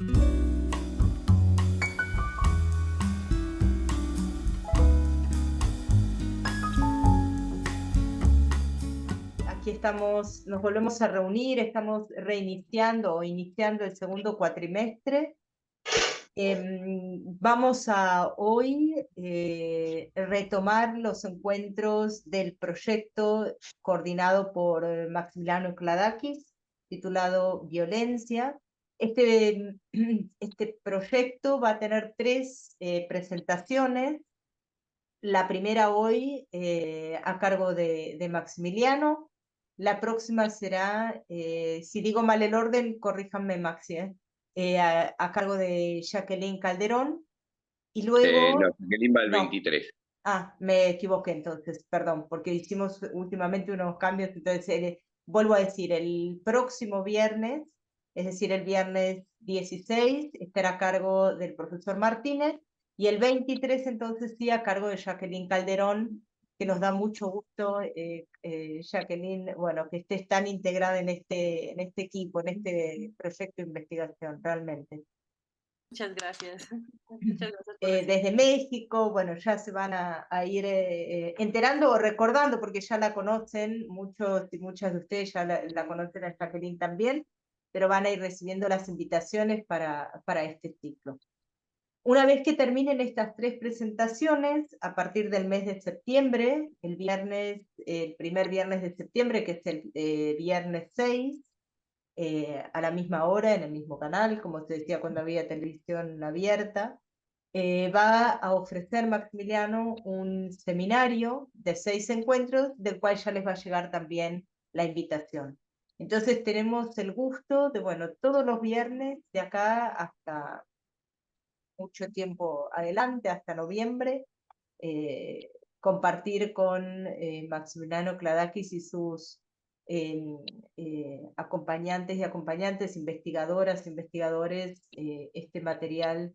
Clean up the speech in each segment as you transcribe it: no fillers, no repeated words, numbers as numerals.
Aquí estamos, nos volvemos a reunir, estamos reiniciando o iniciando el segundo cuatrimestre. Vamos a hoy retomar los encuentros del proyecto coordinado por Maximiliano Kladakis, titulado Violencia. Este proyecto va a tener tres presentaciones. La primera hoy a cargo de Maximiliano. La próxima será, si digo mal el orden, corríjanme Maxi, a cargo de Jacqueline Calderón. Y luego... No, Jacqueline va el no. 23. Me equivoqué entonces, perdón, porque hicimos últimamente unos cambios, entonces vuelvo a decir, el próximo viernes, es decir, el viernes 16, estará a cargo del profesor Martínez, y el 23 entonces sí a cargo de Jacqueline Calderón, que nos da mucho gusto, Jacqueline, bueno, que estés tan integrada en este equipo, en este proyecto de investigación, realmente. Muchas gracias. Muchas gracias Desde México, bueno, ya se van a ir enterando o recordando, porque ya la conocen, muchos y muchas de ustedes ya la conocen a Jacqueline también, pero van a ir recibiendo las invitaciones para este ciclo. Una vez que terminen estas tres presentaciones, a partir del mes de septiembre, el primer viernes de septiembre, que es el viernes 6, a la misma hora, en el mismo canal, como se decía cuando había televisión abierta, va a ofrecer Maximiliano un seminario de 6 encuentros, del cual ya les va a llegar también la invitación. Entonces tenemos el gusto de, bueno, todos los viernes de acá hasta mucho tiempo adelante, hasta noviembre, compartir con Maximiliano Kladakis y sus acompañantes y acompañantes, investigadoras, investigadores, este material,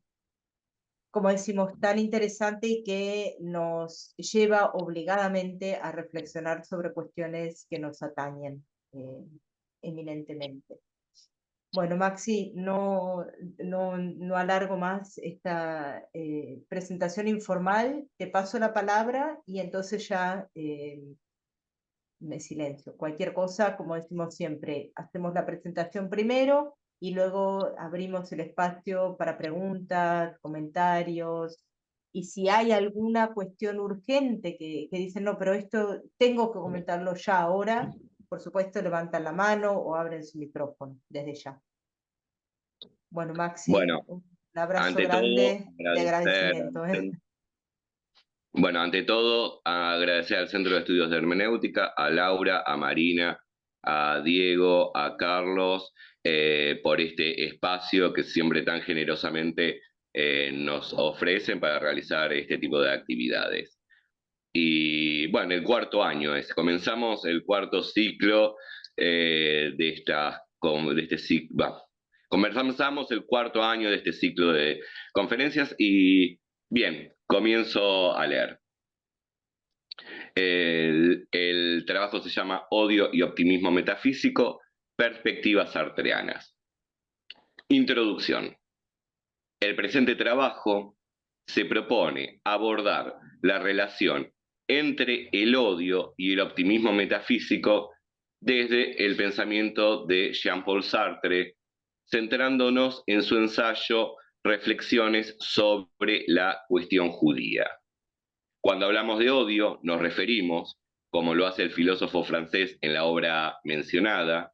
como decimos, tan interesante y que nos lleva obligadamente a reflexionar sobre cuestiones que nos atañen eminentemente. Bueno, Maxi, no alargo más esta presentación informal, te paso la palabra y entonces ya me silencio. Cualquier cosa, como decimos siempre, hacemos la presentación primero y luego abrimos el espacio para preguntas, comentarios, y si hay alguna cuestión urgente que dicen, no, pero esto tengo que comentarlo ya ahora, por supuesto levantan la mano o abren su micrófono desde ya. Bueno, Maxi, Bueno, un abrazo ante grande todo, de agradecimiento. Bueno, ante todo, agradecer al Centro de Estudios de Hermenéutica, a Laura, a Marina, a Diego, a Carlos, por este espacio que siempre tan generosamente nos ofrecen para realizar este tipo de actividades. Y bueno, el cuarto año comenzamos el cuarto ciclo de este ciclo. Comenzamos el cuarto año de este ciclo de conferencias y bien, comienzo a leer. El trabajo se llama Odio y optimismo metafísico, perspectivas sartreanas. Introducción. El presente trabajo se propone abordar la relación entre el odio y el optimismo metafísico desde el pensamiento de Jean-Paul Sartre, centrándonos en su ensayo Reflexiones sobre la cuestión judía. Cuando hablamos de odio, nos referimos, como lo hace el filósofo francés en la obra mencionada,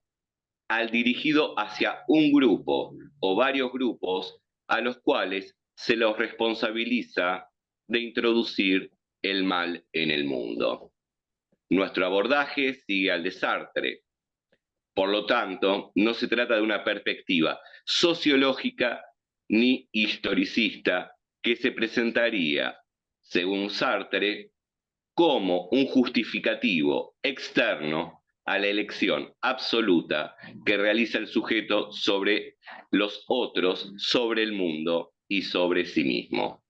al dirigido hacia un grupo o varios grupos a los cuales se los responsabiliza de introducir el mal en el mundo. Nuestro abordaje sigue al de Sartre. Por lo tanto, no se trata de una perspectiva sociológica ni historicista que se presentaría, según Sartre, como un justificativo externo a la elección absoluta que realiza el sujeto sobre los otros, sobre el mundo y sobre sí mismo.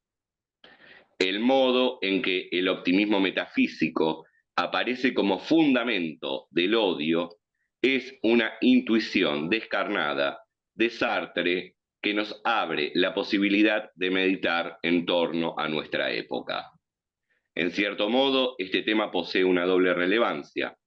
El modo en que el optimismo metafísico aparece como fundamento del odio es una intuición descarnada de Sartre que nos abre la posibilidad de meditar en torno a nuestra época. En cierto modo, este tema posee una doble relevancia.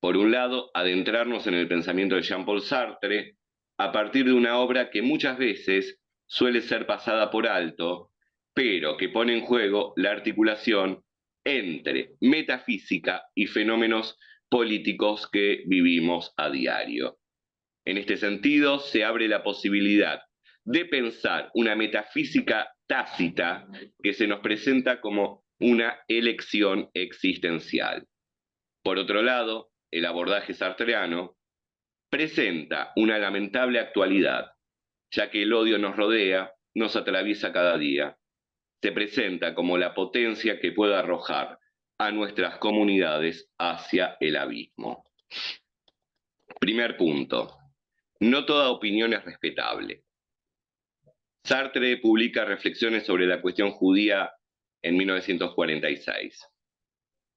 Por un lado, adentrarnos en el pensamiento de Jean-Paul Sartre a partir de una obra que muchas veces suele ser pasada por alto, pero que pone en juego la articulación entre metafísica y fenómenos políticos que vivimos a diario. En este sentido, se abre la posibilidad de pensar una metafísica tácita que se nos presenta como una elección existencial. Por otro lado, el abordaje sartreano presenta una lamentable actualidad, ya que el odio nos rodea, nos atraviesa cada día. Se presenta como la potencia que puede arrojar a nuestras comunidades hacia el abismo. Primer punto. No toda opinión es respetable. Sartre publica reflexiones sobre la cuestión judía en 1946.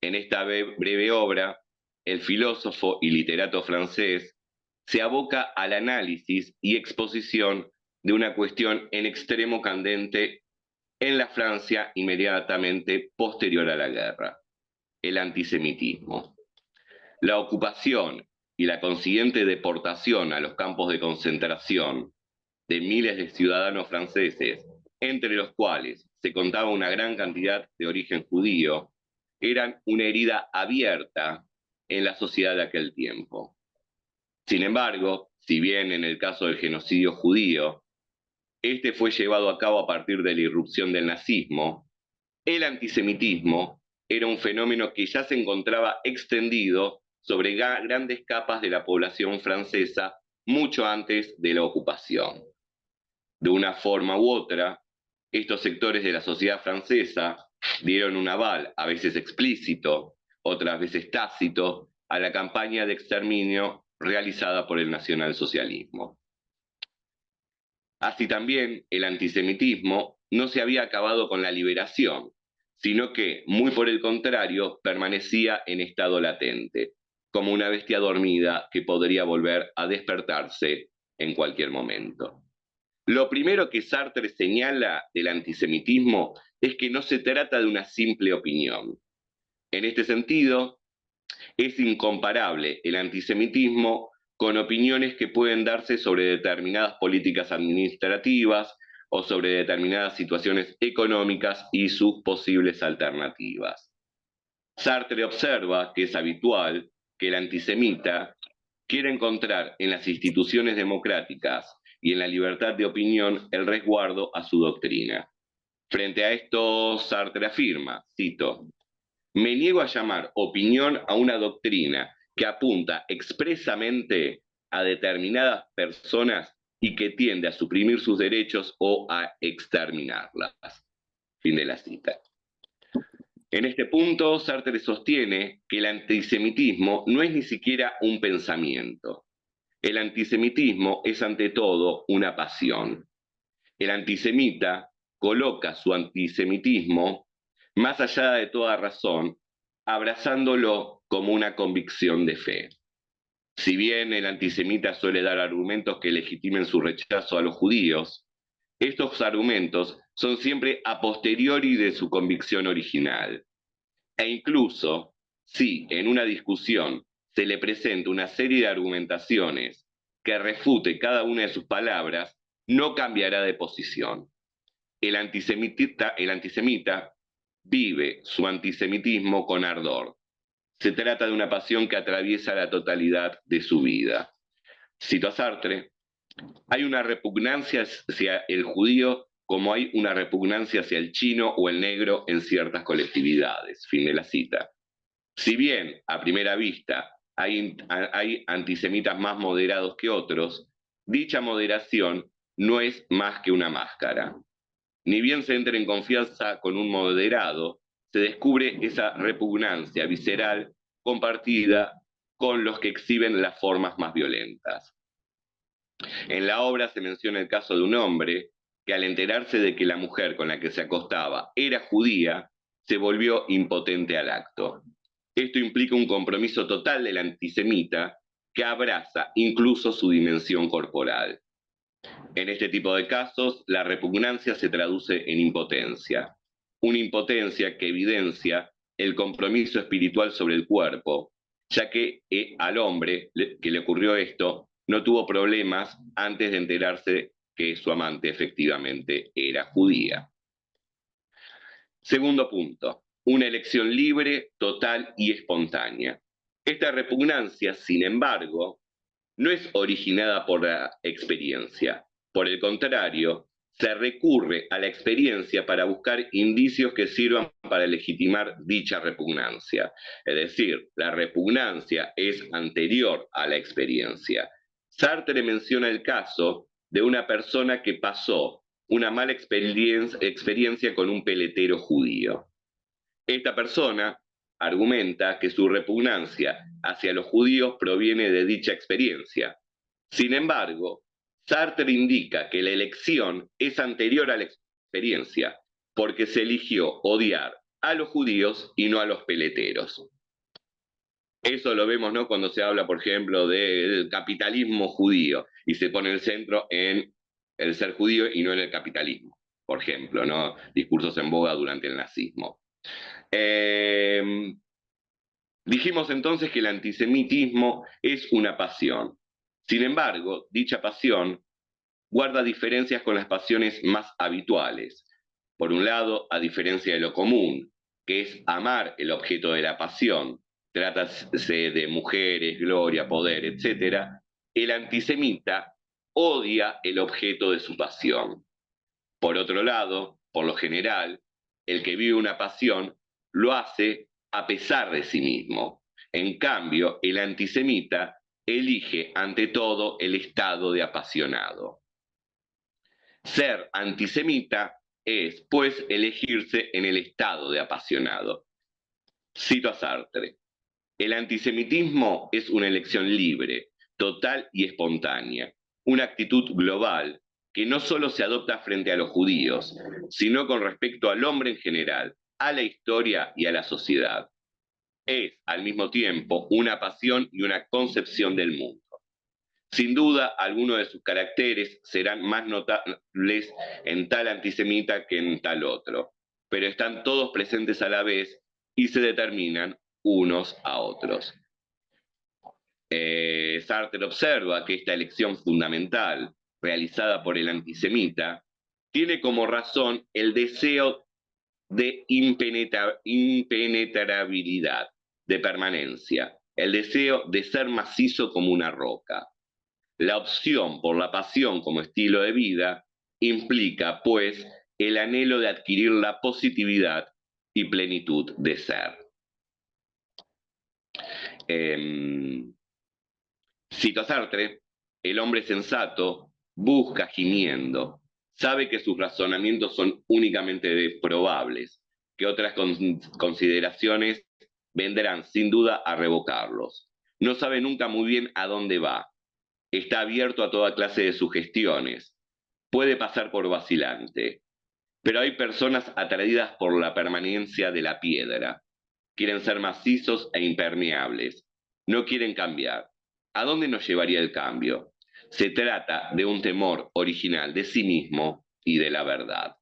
En esta breve obra, el filósofo y literato francés se aboca al análisis y exposición de una cuestión en extremo candente en la Francia inmediatamente posterior a la guerra, el antisemitismo. La ocupación y la consiguiente deportación a los campos de concentración de miles de ciudadanos franceses, entre los cuales se contaba una gran cantidad de origen judío, eran una herida abierta en la sociedad de aquel tiempo. Sin embargo, si bien en el caso del genocidio judío, este fue llevado a cabo a partir de la irrupción del nazismo, el antisemitismo era un fenómeno que ya se encontraba extendido sobre grandes capas de la población francesa mucho antes de la ocupación. De una forma u otra, estos sectores de la sociedad francesa dieron un aval, a veces explícito, otras veces tácito, a la campaña de exterminio realizada por el nacionalsocialismo. Así también, el antisemitismo no se había acabado con la liberación, sino que, muy por el contrario, permanecía en estado latente, como una bestia dormida que podría volver a despertarse en cualquier momento. Lo primero que Sartre señala del antisemitismo es que no se trata de una simple opinión. En este sentido, es incomparable el antisemitismo con opiniones que pueden darse sobre determinadas políticas administrativas o sobre determinadas situaciones económicas y sus posibles alternativas. Sartre observa que es habitual que el antisemita quiera encontrar en las instituciones democráticas y en la libertad de opinión el resguardo a su doctrina. Frente a esto, Sartre afirma, cito, «Me niego a llamar opinión a una doctrina que apunta expresamente a determinadas personas y que tiende a suprimir sus derechos o a exterminarlas». Fin de la cita. En este punto, Sartre sostiene que el antisemitismo no es ni siquiera un pensamiento. El antisemitismo es ante todo una pasión. El antisemita coloca su antisemitismo más allá de toda razón, abrazándolo como una convicción de fe. Si bien el antisemita suele dar argumentos que legitimen su rechazo a los judíos, estos argumentos son siempre a posteriori de su convicción original. E incluso, si en una discusión se le presenta una serie de argumentaciones que refute cada una de sus palabras, no cambiará de posición. El antisemita vive su antisemitismo con ardor. Se trata de una pasión que atraviesa la totalidad de su vida. Cito a Sartre, hay una repugnancia hacia el judío como hay una repugnancia hacia el chino o el negro en ciertas colectividades. Fin de la cita. Si bien, a primera vista, hay antisemitas más moderados que otros, dicha moderación no es más que una máscara. Ni bien se entra en confianza con un moderado, se descubre esa repugnancia visceral compartida con los que exhiben las formas más violentas. En la obra se menciona el caso de un hombre que al enterarse de que la mujer con la que se acostaba era judía, se volvió impotente al acto. Esto implica un compromiso total del antisemita que abraza incluso su dimensión corporal. En este tipo de casos, la repugnancia se traduce en impotencia. Una impotencia que evidencia el compromiso espiritual sobre el cuerpo, ya que al hombre que le ocurrió esto no tuvo problemas antes de enterarse que su amante efectivamente era judía. Segundo punto, una elección libre, total y espontánea. Esta repugnancia, sin embargo, no es originada por la experiencia. Por el contrario, se recurre a la experiencia para buscar indicios que sirvan para legitimar dicha repugnancia. Es decir, la repugnancia es anterior a la experiencia. Sartre menciona el caso de una persona que pasó una mala experiencia con un peletero judío. Esta persona argumenta que su repugnancia hacia los judíos proviene de dicha experiencia. Sin embargo, Sartre indica que la elección es anterior a la experiencia, porque se eligió odiar a los judíos y no a los peleteros. Eso lo vemos, ¿no?, cuando se habla, por ejemplo, del capitalismo judío y se pone el centro en el ser judío y no en el capitalismo, por ejemplo, ¿no? Discursos en boga durante el nazismo. Dijimos entonces que el antisemitismo es una pasión. Sin embargo, dicha pasión guarda diferencias con las pasiones más habituales. Por un lado, a diferencia de lo común, que es amar el objeto de la pasión, trátase de mujeres, gloria, poder, etc., el antisemita odia el objeto de su pasión. Por otro lado, por lo general, el que vive una pasión lo hace a pesar de sí mismo. En cambio, el antisemita elige ante todo el estado de apasionado. Ser antisemita es, pues, elegirse en el estado de apasionado. Cito a Sartre: el antisemitismo es una elección libre, total y espontánea, una actitud global que no solo se adopta frente a los judíos, sino con respecto al hombre en general, a la historia y a la sociedad. Es, al mismo tiempo, una pasión y una concepción del mundo. Sin duda, algunos de sus caracteres serán más notables en tal antisemita que en tal otro, pero están todos presentes a la vez y se determinan unos a otros. Sartre observa que esta elección fundamental, realizada por el antisemita, tiene como razón el deseo de impenetrabilidad, de permanencia, el deseo de ser macizo como una roca. La opción por la pasión como estilo de vida implica, pues, el anhelo de adquirir la positividad y plenitud de ser. Cito a Sartre: el hombre sensato busca gimiendo, sabe que sus razonamientos son únicamente probables, que otras consideraciones vendrán sin duda a revocarlos. No sabe nunca muy bien a dónde va. Está abierto a toda clase de sugestiones. Puede pasar por vacilante. Pero hay personas atraídas por la permanencia de la piedra. Quieren ser macizos e impermeables. No quieren cambiar. ¿A dónde nos llevaría el cambio? Se trata de un temor original de sí mismo y de la verdad.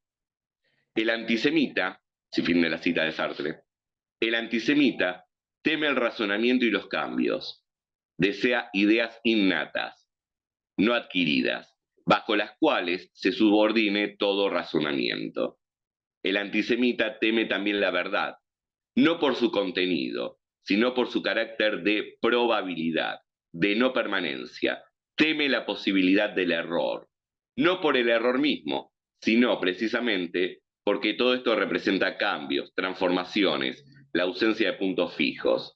El antisemita, si fin de la cita de Sartre, el antisemita teme el razonamiento y los cambios. Desea ideas innatas, no adquiridas, bajo las cuales se subordine todo razonamiento. El antisemita teme también la verdad, no por su contenido, sino por su carácter de probabilidad, de no permanencia. Teme la posibilidad del error, no por el error mismo, sino precisamente porque todo esto representa cambios, transformaciones, la ausencia de puntos fijos.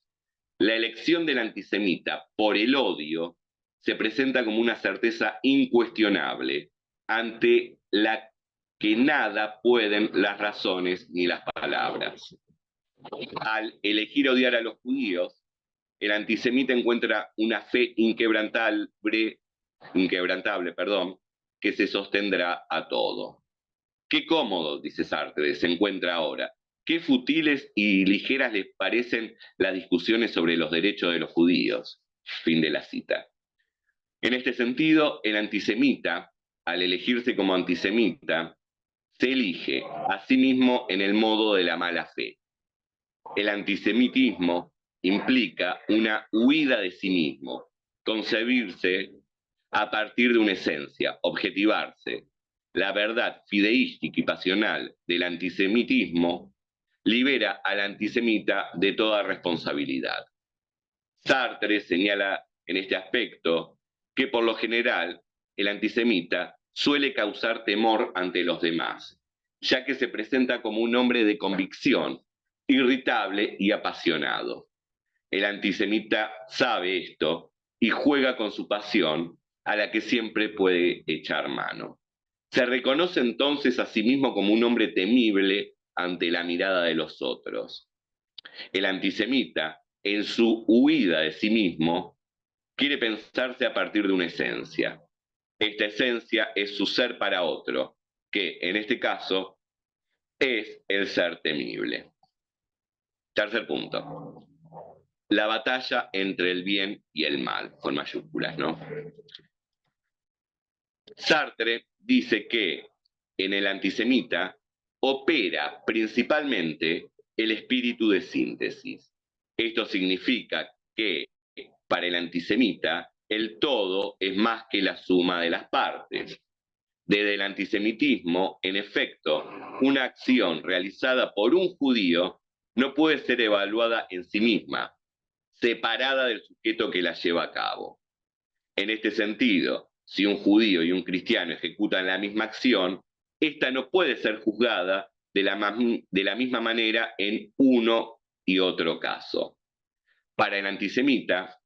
La elección del antisemita por el odio se presenta como una certeza incuestionable ante la que nada pueden las razones ni las palabras. Al elegir odiar a los judíos, el antisemita encuentra una fe inquebrantable, que se sostendrá a todo. Qué cómodo, dice Sartre, se encuentra ahora. Qué futiles y ligeras les parecen las discusiones sobre los derechos de los judíos. Fin de la cita. En este sentido, el antisemita, al elegirse como antisemita, se elige a sí mismo en el modo de la mala fe. El antisemitismo implica una huida de sí mismo, concebirse a partir de una esencia, objetivarse. La verdad fideística y pasional del antisemitismo libera al antisemita de toda responsabilidad. Sartre señala en este aspecto que por lo general el antisemita suele causar temor ante los demás, ya que se presenta como un hombre de convicción, irritable y apasionado. El antisemita sabe esto y juega con su pasión, a la que siempre puede echar mano. Se reconoce entonces a sí mismo como un hombre temible ante la mirada de los otros. El antisemita, en su huida de sí mismo, quiere pensarse a partir de una esencia. Esta esencia es su ser para otro, que en este caso es el ser temible. Tercer punto. La batalla entre el bien y el mal, con mayúsculas, ¿no? Sartre dice que en el antisemita opera principalmente el espíritu de síntesis. Esto significa que para el antisemita el todo es más que la suma de las partes. Desde el antisemitismo, en efecto, una acción realizada por un judío no puede ser evaluada en sí misma, separada del sujeto que la lleva a cabo. En este sentido, si un judío y un cristiano ejecutan la misma acción, esta no puede ser juzgada de la misma manera en uno y otro caso. Para el antisemita,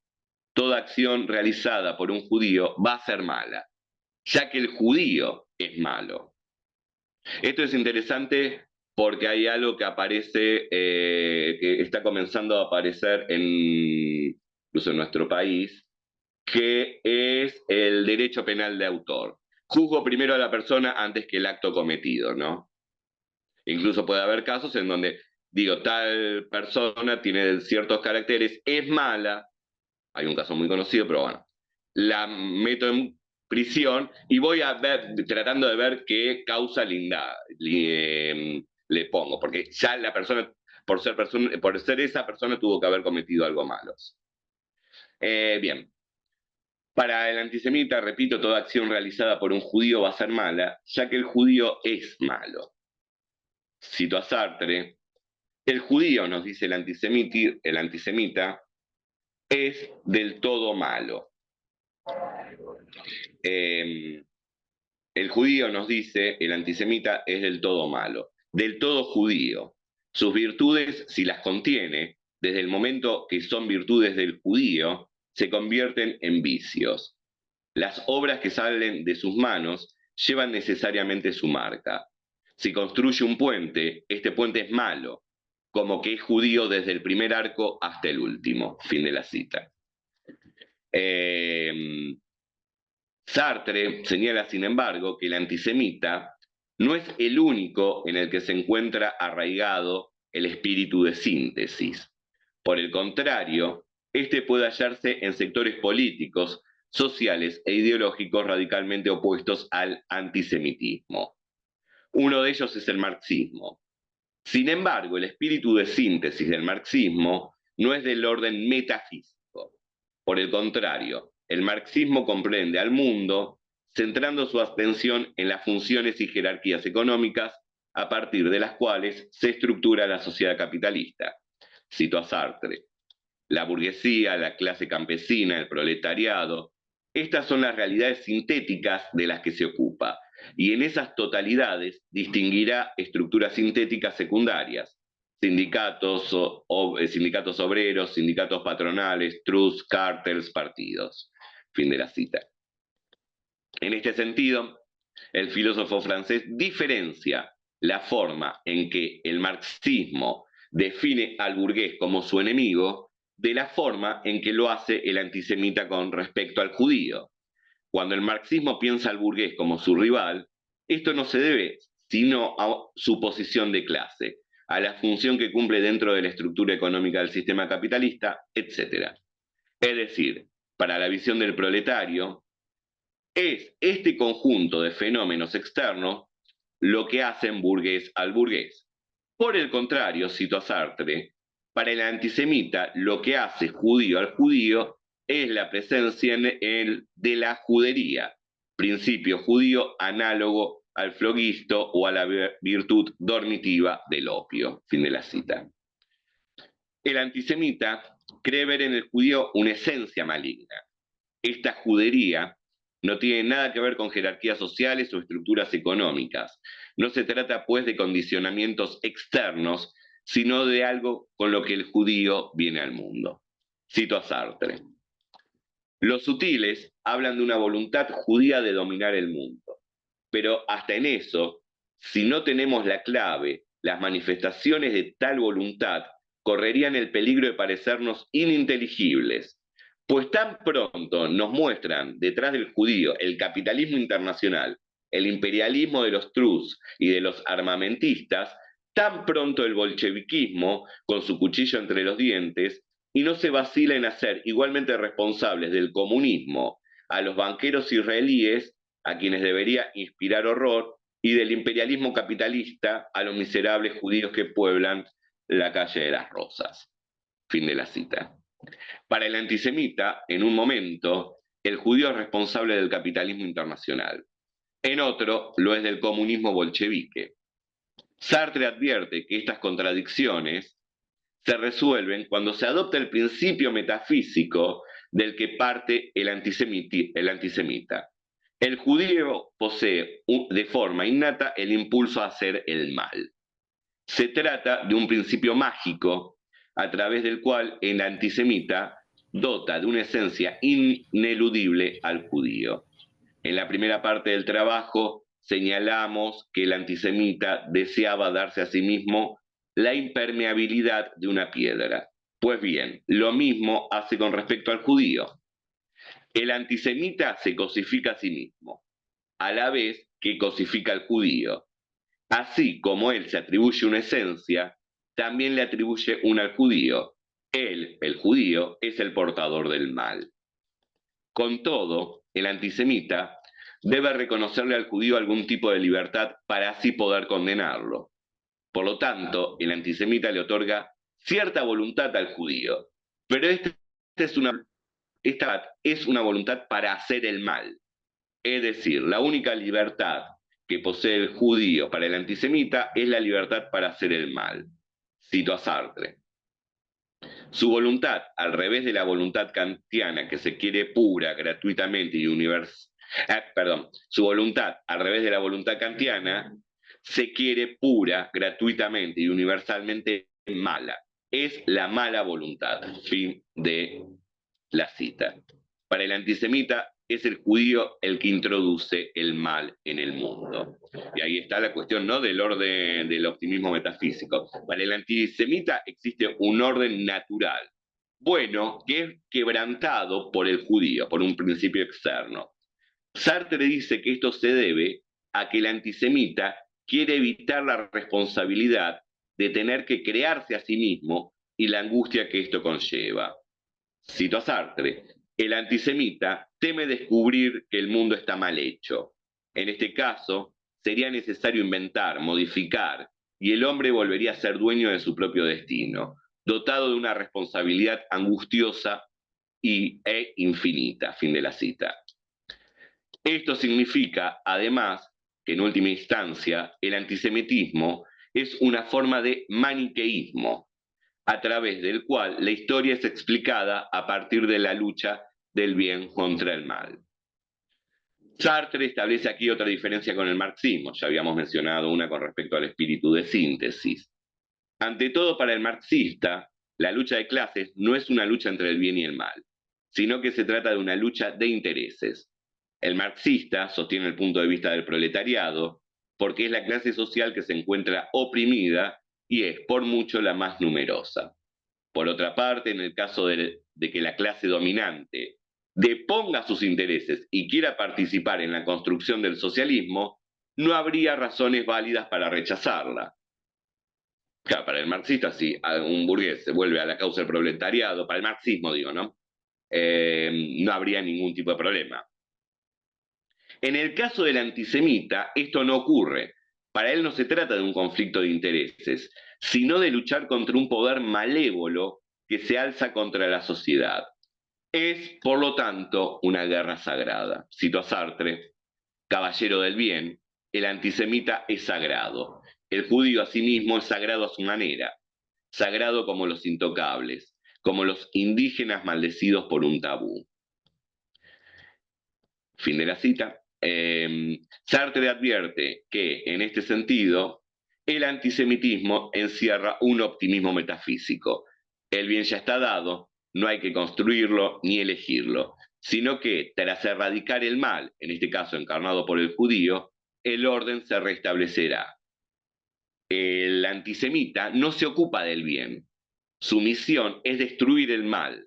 toda acción realizada por un judío va a ser mala, ya que el judío es malo. Esto es interesante porque hay algo que aparece, que está comenzando a aparecer incluso en nuestro país, que es el derecho penal de autor. Juzgo primero a la persona antes que el acto cometido, ¿no? Incluso puede haber casos en donde, digo, tal persona tiene ciertos caracteres, es mala, hay un caso muy conocido, pero bueno, la meto en prisión y voy a ver, tratando de ver qué causa le pongo, porque ya la persona, por ser esa persona, tuvo que haber cometido algo malo. Bien. Para el antisemita, repito, toda acción realizada por un judío va a ser mala, ya que el judío es malo. Cito a Sartre, el judío, nos dice el antisemita, es del todo malo. El judío, nos dice el antisemita, es del todo malo, del todo judío. Sus virtudes, si las contiene, desde el momento que son virtudes del judío, se convierten en vicios. Las obras que salen de sus manos llevan necesariamente su marca. Si construye un puente, este puente es malo, como que es judío desde el primer arco hasta el último. Fin de la cita. Sartre señala, sin embargo, que el antisemita no es el único en el que se encuentra arraigado el espíritu de síntesis. Por el contrario, este puede hallarse en sectores políticos, sociales e ideológicos radicalmente opuestos al antisemitismo. Uno de ellos es el marxismo. Sin embargo, el espíritu de síntesis del marxismo no es del orden metafísico. Por el contrario, el marxismo comprende al mundo centrando su atención en las funciones y jerarquías económicas a partir de las cuales se estructura la sociedad capitalista. Cito a Sartre. La burguesía, la clase campesina, el proletariado, estas son las realidades sintéticas de las que se ocupa, y en esas totalidades distinguirá estructuras sintéticas secundarias, sindicatos obreros, sindicatos patronales, trusts, cárteles, partidos. Fin de la cita. En este sentido, el filósofo francés diferencia la forma en que el marxismo define al burgués como su enemigo de la forma en que lo hace el antisemita con respecto al judío. Cuando el marxismo piensa al burgués como su rival, esto no se debe sino a su posición de clase, a la función que cumple dentro de la estructura económica del sistema capitalista, etc. Es decir, para la visión del proletario, Es este conjunto de fenómenos externos lo que hacen burgués al burgués. Por el contrario, cito a Sartre, para el antisemita lo que hace judío al judío es la presencia de la judería, principio judío análogo al flogisto o a la virtud dormitiva del opio. Fin de la cita. El antisemita cree ver en el judío una esencia maligna. Esta judería no tiene nada que ver con jerarquías sociales o estructuras económicas. No se trata, pues, de condicionamientos externos, sino de algo con lo que el judío viene al mundo. Cito a Sartre. Los sutiles hablan de una voluntad judía de dominar el mundo, pero hasta en eso, si no tenemos la clave, las manifestaciones de tal voluntad correrían el peligro de parecernos ininteligibles, pues tan pronto nos muestran detrás del judío el capitalismo internacional, el imperialismo de los trus y de los armamentistas, tan pronto el bolcheviquismo, con su cuchillo entre los dientes, y no se vacila en hacer igualmente responsables del comunismo a los banqueros israelíes, a quienes debería inspirar horror, y del imperialismo capitalista a los miserables judíos que pueblan la calle de las Rosas. Fin de la cita. Para el antisemita, en un momento, el judío es responsable del capitalismo internacional. En otro, lo es del comunismo bolchevique. Sartre advierte que estas contradicciones se resuelven cuando se adopta el principio metafísico del que parte el antisemita. El judío posee de forma innata el impulso a hacer el mal. Se trata de un principio mágico a través del cual el antisemita dota de una esencia ineludible al judío. En la primera parte del trabajo señalamos que el antisemita deseaba darse a sí mismo la impermeabilidad de una piedra. Pues bien, lo mismo hace con respecto al judío. El antisemita se cosifica a sí mismo, a la vez que cosifica al judío. Así como él se atribuye una esencia, también le atribuye una al judío. Él, el judío, es el portador del mal. Con todo, el antisemita debe reconocerle al judío algún tipo de libertad para así poder condenarlo. Por lo tanto, el antisemita le otorga cierta voluntad al judío, pero esta es una voluntad para hacer el mal. Es decir, la única libertad que posee el judío para el antisemita es la libertad para hacer el mal. Cito a Sartre. Su voluntad, al revés de la voluntad kantiana que se quiere pura, gratuitamente y su voluntad, al revés de la voluntad kantiana, se quiere pura, gratuitamente y universalmente mala. Es la mala voluntad. Fin de la cita. Para el antisemita es el judío el que introduce el mal en el mundo. Y ahí está la cuestión, ¿no?, del orden del optimismo metafísico. Para el antisemita existe un orden natural, bueno, que es quebrantado por el judío, por un principio externo. Sartre dice que esto se debe a que el antisemita quiere evitar la responsabilidad de tener que crearse a sí mismo y la angustia que esto conlleva. Cito a Sartre: el antisemita teme descubrir que el mundo está mal hecho. En este caso, sería necesario inventar, modificar, y el hombre volvería a ser dueño de su propio destino, dotado de una responsabilidad angustiosa e infinita. Fin de la cita. Esto significa, además, que en última instancia el antisemitismo es una forma de maniqueísmo, a través del cual la historia es explicada a partir de la lucha del bien contra el mal. Sartre establece aquí otra diferencia con el marxismo, ya habíamos mencionado una con respecto al espíritu de síntesis. Ante todo, para el marxista, la lucha de clases no es una lucha entre el bien y el mal, sino que se trata de una lucha de intereses. El marxista sostiene el punto de vista del proletariado porque es la clase social que se encuentra oprimida y es por mucho la más numerosa. Por otra parte, en el caso de que la clase dominante deponga sus intereses y quiera participar en la construcción del socialismo, no habría razones válidas para rechazarla. Claro, para el marxista, si un burgués se vuelve a la causa del proletariado, para el marxismo digo, ¿no? No habría ningún tipo de problema. En el caso del antisemita, esto no ocurre. Para él no se trata de un conflicto de intereses, sino de luchar contra un poder malévolo que se alza contra la sociedad. Es, por lo tanto, una guerra sagrada. Cito a Sartre, caballero del bien, el antisemita es sagrado. El judío asimismo es sagrado a su manera, sagrado como los intocables, como los indígenas maldecidos por un tabú. Fin de la cita. Sartre advierte que, en este sentido, el antisemitismo encierra un optimismo metafísico. El bien ya está dado, no hay que construirlo ni elegirlo, sino que, tras erradicar el mal, en este caso encarnado por el judío, el orden se restablecerá. El antisemita no se ocupa del bien. Su misión es destruir el mal.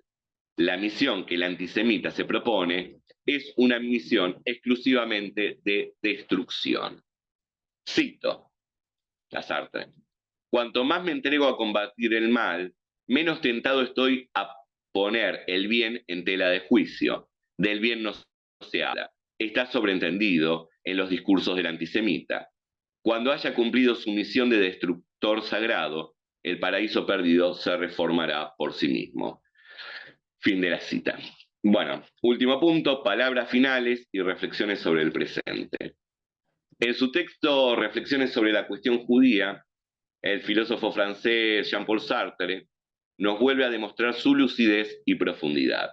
La misión que el antisemita se propone es una misión exclusivamente de destrucción. Cito a Sartre. Cuanto más me entrego a combatir el mal, menos tentado estoy a poner el bien en tela de juicio. Del bien no se habla. Está sobreentendido en los discursos del antisemita. Cuando haya cumplido su misión de destructor sagrado, el paraíso perdido se reformará por sí mismo. Fin de la cita. Bueno, último punto, palabras finales y reflexiones sobre el presente. En su texto Reflexiones sobre la cuestión judía, el filósofo francés Jean-Paul Sartre nos vuelve a demostrar su lucidez y profundidad.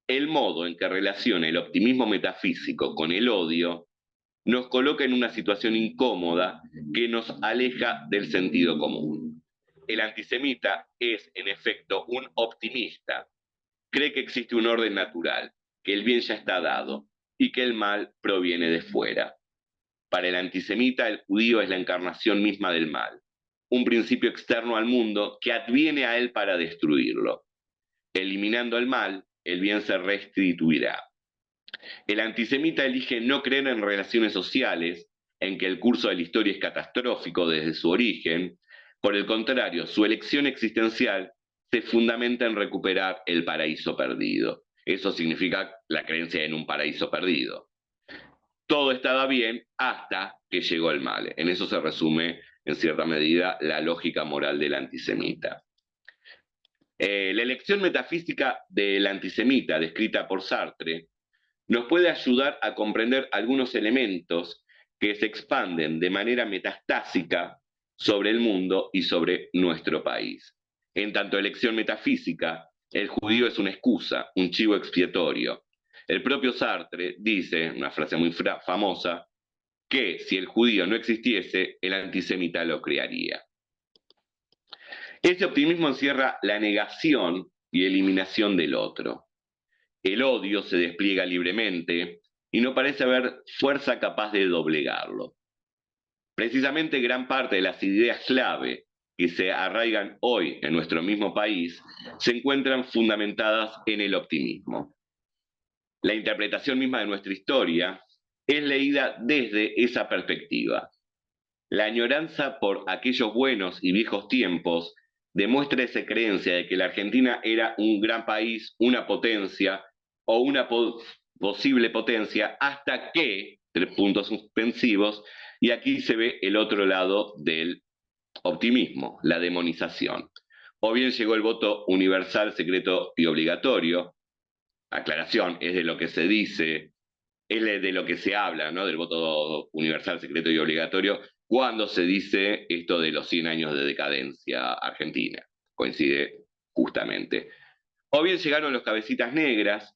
El modo en que relaciona el optimismo metafísico con el odio nos coloca en una situación incómoda que nos aleja del sentido común. El antisemita es, en efecto, un optimista. Cree que existe un orden natural, que el bien ya está dado y que el mal proviene de fuera. Para el antisemita, el judío es la encarnación misma del mal, un principio externo al mundo que adviene a él para destruirlo. Eliminando el mal, el bien se restituirá. El antisemita elige no creer en relaciones sociales, en que el curso de la historia es catastrófico desde su origen. Por el contrario, su elección existencial se fundamenta en recuperar el paraíso perdido. Eso significa la creencia en un paraíso perdido. Todo estaba bien hasta que llegó el mal. En eso se resume, en cierta medida, la lógica moral del antisemita. La elección metafísica del antisemita, descrita por Sartre, nos puede ayudar a comprender algunos elementos que se expanden de manera metastásica sobre el mundo y sobre nuestro país. En tanto elección metafísica, el judío es una excusa, un chivo expiatorio. El propio Sartre dice, una frase muy famosa, que si el judío no existiese, el antisemita lo crearía. Ese optimismo encierra la negación y eliminación del otro. El odio se despliega libremente y no parece haber fuerza capaz de doblegarlo. Precisamente gran parte de las ideas clave que se arraigan hoy en nuestro mismo país se encuentran fundamentadas en el optimismo. La interpretación misma de nuestra historia es leída desde esa perspectiva. La añoranza por aquellos buenos y viejos tiempos demuestra esa creencia de que la Argentina era un gran país, una potencia o una posible potencia, hasta que, 3 puntos suspensivos, y aquí se ve el otro lado del optimismo, la demonización. O bien llegó el voto universal, secreto y obligatorio. Aclaración, es de lo que se dice, es de lo que se habla, ¿no? Del voto universal, secreto y obligatorio, cuando se dice esto de los 100 años de decadencia argentina. Coincide justamente. O bien llegaron los cabecitas negras,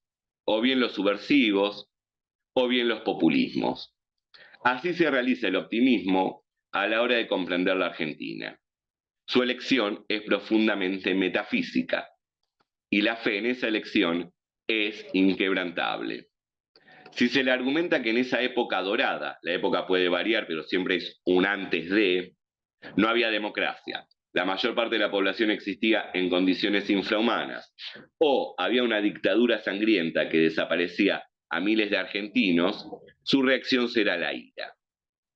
o bien los subversivos, o bien los populismos. Así se realiza el optimismo a la hora de comprender la Argentina. Su elección es profundamente metafísica, y la fe en esa elección es inquebrantable. Si se le argumenta que en esa época dorada, la época puede variar, pero siempre es un antes de, no había democracia. La mayor parte de la población existía en condiciones infrahumanas. O había una dictadura sangrienta que desaparecía a miles de argentinos, su reacción será la ira.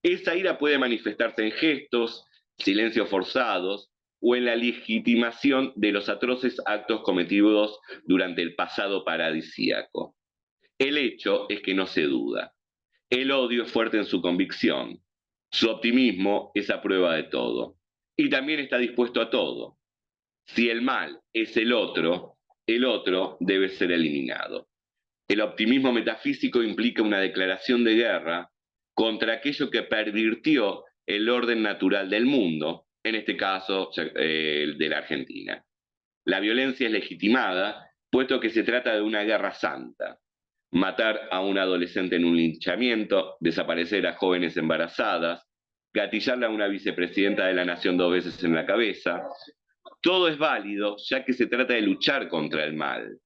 Esa ira puede manifestarse en gestos, silencios forzados, o en la legitimación de los atroces actos cometidos durante el pasado paradisíaco. El hecho es que no se duda. El odio es fuerte en su convicción. Su optimismo es a prueba de todo. Y también está dispuesto a todo. Si el mal es el otro debe ser eliminado. El optimismo metafísico implica una declaración de guerra contra aquello que pervirtió el orden natural del mundo, en este caso de la Argentina. La violencia es legitimada, puesto que se trata de una guerra santa. Matar a un adolescente en un linchamiento, desaparecer a jóvenes embarazadas, gatillarle a una vicepresidenta de la nación 2 veces en la cabeza, todo es válido ya que se trata de luchar contra el mal.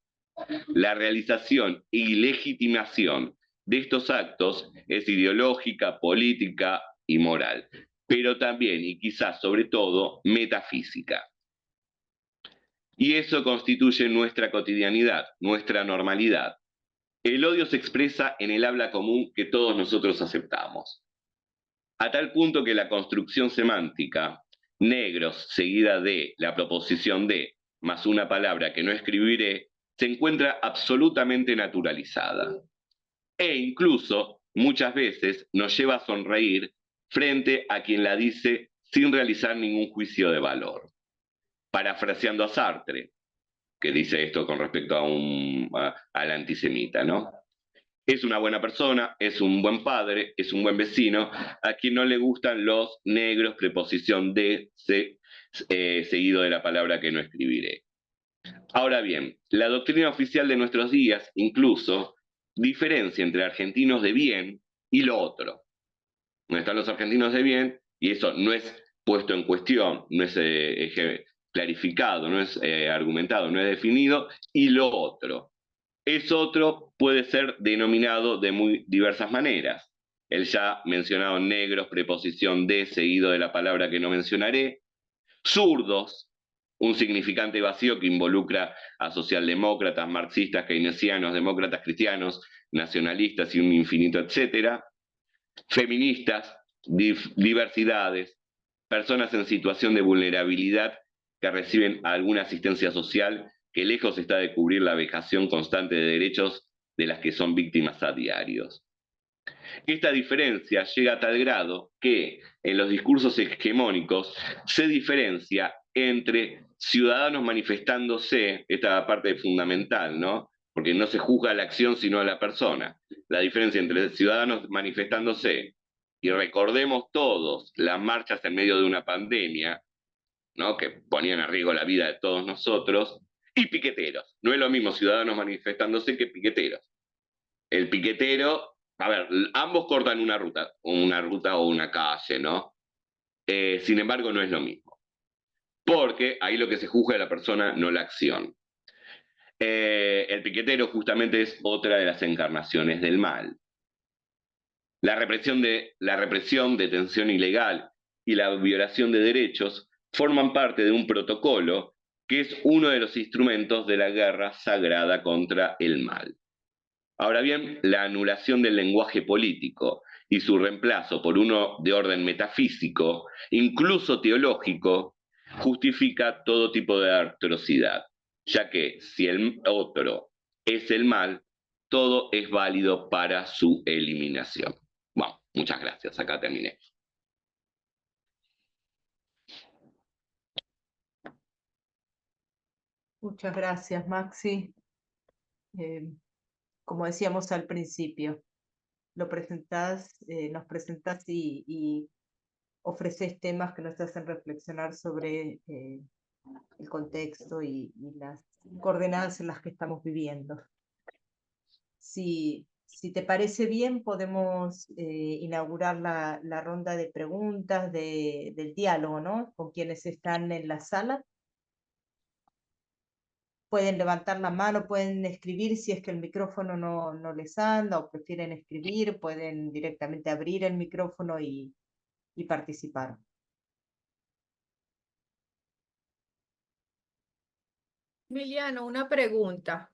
La realización y legitimación de estos actos es ideológica, política y moral, pero también y quizás sobre todo metafísica. Y eso constituye nuestra cotidianidad, nuestra normalidad. El odio se expresa en el habla común que todos nosotros aceptamos. A tal punto que la construcción semántica, negros seguida de la proposición de, más una palabra que no escribiré, se encuentra absolutamente naturalizada. E incluso, muchas veces, nos lleva a sonreír frente a quien la dice sin realizar ningún juicio de valor. Parafraseando a Sartre, que dice esto con respecto al antisemita, ¿no? Es una buena persona, es un buen padre, es un buen vecino, a quien no le gustan los negros, preposición de, seguido de la palabra que no escribiré. Ahora bien, la doctrina oficial de nuestros días incluso diferencia entre argentinos de bien y lo otro. No están los argentinos de bien y eso no es puesto en cuestión, no es clarificado, no es argumentado, no es definido, y lo otro. Es otro puede ser denominado de muy diversas maneras. El ya mencionado negros, preposición de, seguido de la palabra que no mencionaré. Zurdos, un significante vacío que involucra a socialdemócratas, marxistas, keynesianos, demócratas cristianos, nacionalistas y un infinito etcétera. Feministas, diversidades, personas en situación de vulnerabilidad que reciben alguna asistencia social que lejos está de cubrir la vejación constante de derechos de las que son víctimas a diarios. Esta diferencia llega a tal grado que en los discursos hegemónicos se diferencia entre ciudadanos manifestándose, esta parte fundamental, ¿no? Porque no se juzga la acción sino a la persona. La diferencia entre ciudadanos manifestándose, y recordemos todos las marchas en medio de una pandemia, ¿no? Que ponían a riesgo la vida de todos nosotros, y piqueteros. No es lo mismo ciudadanos manifestándose que piqueteros. El piquetero, a ver, ambos cortan una ruta o una calle, ¿no? Sin embargo, no es lo mismo. Porque ahí lo que se juzga es la persona, no la acción. El piquetero justamente es otra de las encarnaciones del mal. La represión, detención ilegal y la violación de derechos forman parte de un protocolo que es uno de los instrumentos de la guerra sagrada contra el mal. Ahora bien, la anulación del lenguaje político y su reemplazo por uno de orden metafísico, incluso teológico, justifica todo tipo de atrocidad, ya que si el otro es el mal, todo es válido para su eliminación. Bueno, muchas gracias, acá terminé. Muchas gracias, Maxi. Como decíamos al principio, nos presentás y ofreces temas que nos hacen reflexionar sobre el contexto y las coordenadas en las que estamos viviendo. Si te parece bien, podemos inaugurar la ronda de preguntas del diálogo, ¿no? Con quienes están en la sala. Pueden levantar la mano, pueden escribir si es que el micrófono no les anda o prefieren escribir, pueden directamente abrir el micrófono y participar. Emiliano, una pregunta.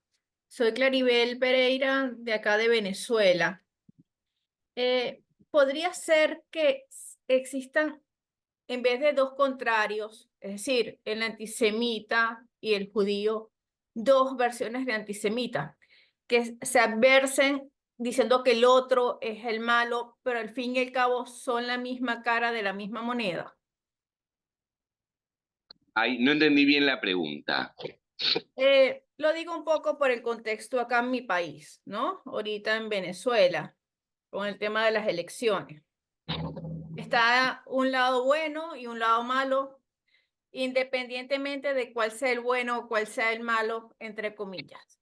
Soy Claribel Pereira, de acá de Venezuela. ¿Podría ser que existan, en vez de dos contrarios, es decir, el antisemita y el judío, dos versiones de antisemita, que se adversen diciendo que el otro es el malo, pero al fin y al cabo son la misma cara de la misma moneda. Ay, no entendí bien la pregunta. Lo digo un poco por el contexto acá en mi país, ¿no? Ahorita en Venezuela, con el tema de las elecciones. Está un lado bueno y un lado malo, independientemente de cuál sea el bueno o cuál sea el malo, entre comillas.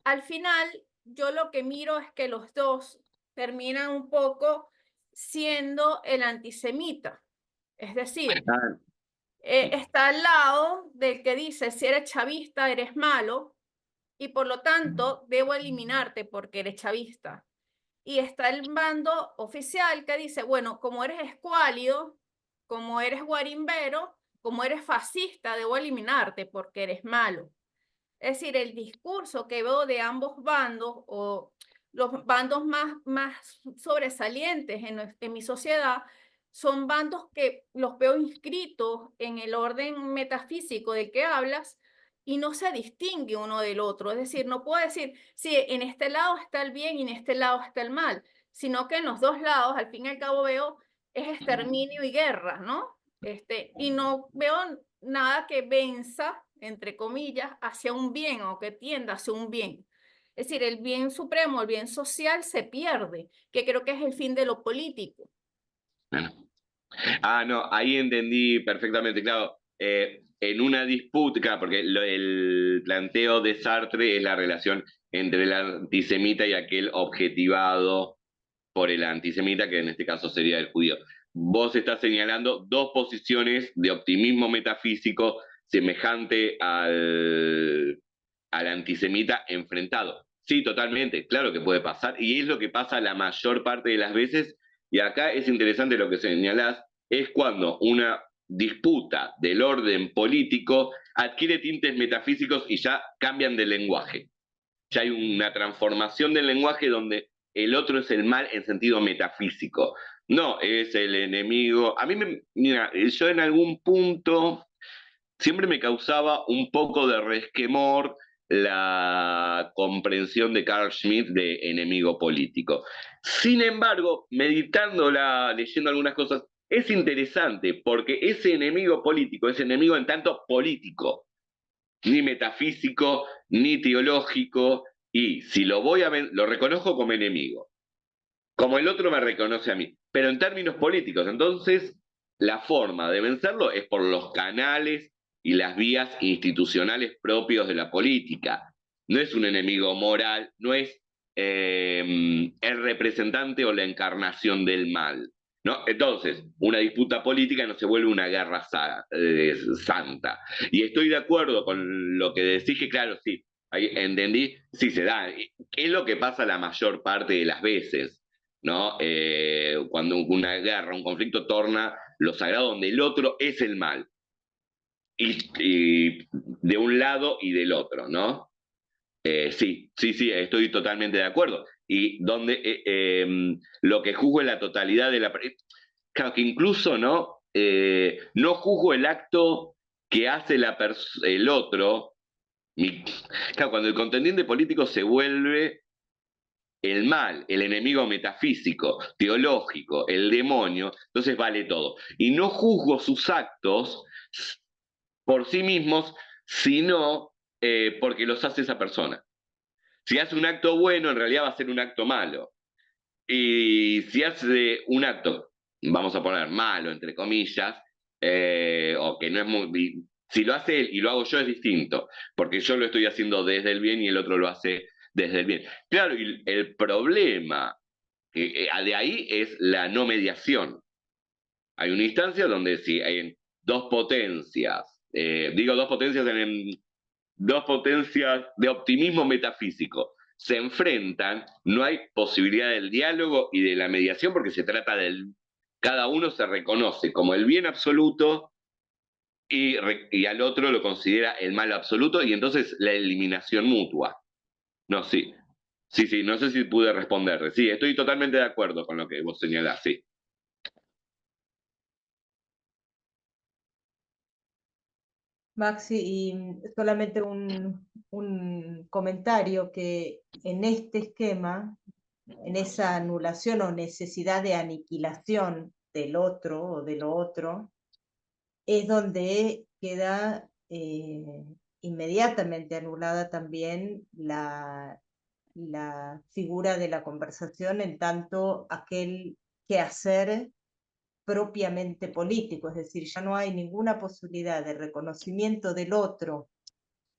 Al final, yo lo que miro es que los dos terminan un poco siendo el antisemita. Es decir, Ah, está al lado del que dice, si eres chavista, eres malo, y por lo tanto debo eliminarte porque eres chavista. Y está el bando oficial que dice, bueno, como eres escuálido, como eres guarimbero, como eres fascista, debo eliminarte porque eres malo. Es decir, el discurso que veo de ambos bandos o los bandos más sobresalientes en mi sociedad son bandos que los veo inscritos en el orden metafísico del que hablas y no se distingue uno del otro. Es decir, no puedo decir, sí, en este lado está el bien y en este lado está el mal, sino que en los dos lados, al fin y al cabo, veo es exterminio y guerra, ¿no? Y no veo nada que venza, entre comillas, hacia un bien o que tienda hacia un bien. Es decir, el bien supremo, el bien social se pierde, que creo que es el fin de lo político. bueno. Ah, no, ahí entendí perfectamente, claro. En una disputa, claro, porque el planteo de Sartre es la relación entre el antisemita y aquel objetivado por el antisemita, que en este caso sería el judío. Vos estás señalando dos posiciones de optimismo metafísico semejante al antisemita enfrentado. Sí, totalmente, claro que puede pasar, y es lo que pasa la mayor parte de las veces, y acá es interesante lo que señalás, es cuando una disputa del orden político adquiere tintes metafísicos y ya cambian de lenguaje. Ya hay una transformación del lenguaje donde el otro es el mal en sentido metafísico. No, es el enemigo. Mira, yo en algún punto siempre me causaba un poco de resquemor la comprensión de Carl Schmitt de enemigo político. Sin embargo, meditándola, leyendo algunas cosas, es interesante porque ese enemigo político es enemigo en tanto político, ni metafísico, ni teológico, y si lo voy a ver, lo reconozco como enemigo, como el otro me reconoce a mí, pero en términos políticos. Entonces, la forma de vencerlo es por los canales y las vías institucionales propios de la política. No es un enemigo moral, no es el representante o la encarnación del mal, ¿no? Entonces, una disputa política no se vuelve una guerra santa. Y estoy de acuerdo con lo que decís, que claro, sí, ahí entendí, sí se da. Es lo que pasa la mayor parte de las veces, ¿no? Cuando una guerra, un conflicto torna lo sagrado donde el otro es el mal. Y de un lado y del otro, ¿no? Sí, estoy totalmente de acuerdo. Y donde lo que juzgo es la totalidad de la... Claro, que incluso no juzgo el acto que hace el otro. Claro, cuando el contendiente político se vuelve el mal, el enemigo metafísico, teológico, el demonio, entonces vale todo. Y no juzgo sus actos por sí mismos, sino porque los hace esa persona. Si hace un acto bueno, en realidad va a ser un acto malo. Y si hace un acto, vamos a poner malo, entre comillas, o que no es muy... Si lo hace él y lo hago yo es distinto, porque yo lo estoy haciendo desde el bien y el otro lo hace desde el bien. Claro, y el problema de ahí es la no mediación. Hay una instancia donde si hay dos potencias, digo dos potencias dos potencias de optimismo metafísico se enfrentan, no hay posibilidad del diálogo y de la mediación porque se trata del... Cada uno se reconoce como el bien absoluto y al otro lo considera el mal absoluto y entonces la eliminación mutua. No, sí. Sí, no sé si pude responder. Sí, estoy totalmente de acuerdo con lo que vos señalás, sí. Maxi, y solamente un comentario que en este esquema, en esa anulación o necesidad de aniquilación del otro o de lo otro, es donde queda inmediatamente anulada también la figura de la conversación en tanto aquel quehacer propiamente político, es decir, ya no hay ninguna posibilidad de reconocimiento del otro,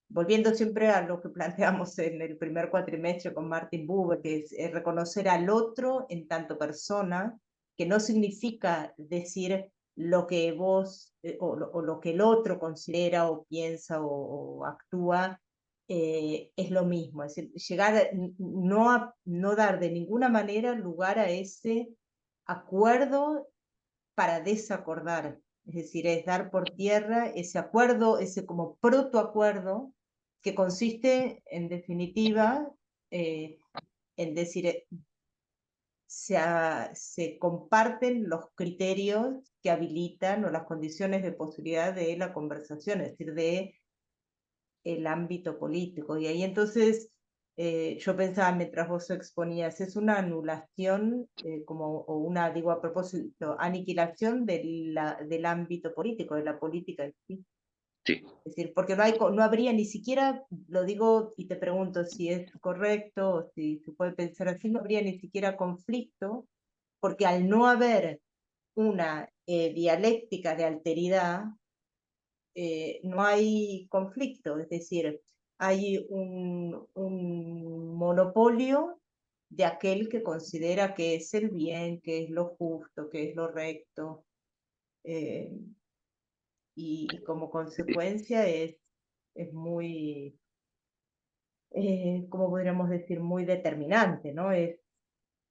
volviendo siempre a lo que planteamos en el primer cuatrimestre con Martin Buber, que es reconocer al otro en tanto persona, que no significa decir lo que vos o lo que el otro considera o piensa o actúa, es lo mismo, es decir, llegar no dar de ninguna manera lugar a ese acuerdo para desacordar, es decir, es dar por tierra ese acuerdo, ese como protoacuerdo, que consiste, en definitiva, en decir, se comparten los criterios que habilitan o las condiciones de posibilidad de la conversación, es decir, de el ámbito político. Y ahí entonces yo pensaba mientras vos exponías, es una anulación, o una, digo a propósito, aniquilación del ámbito político, de la política en sí. Sí. Es decir, porque no habría ni siquiera, lo digo y te pregunto si es correcto o si se puede pensar así, no habría ni siquiera conflicto, porque al no haber una dialéctica de alteridad, no hay conflicto, es decir, hay un monopolio de aquel que considera que es el bien, que es lo justo, que es lo recto, y como consecuencia es muy, ¿cómo podríamos decir? Muy determinante, ¿no?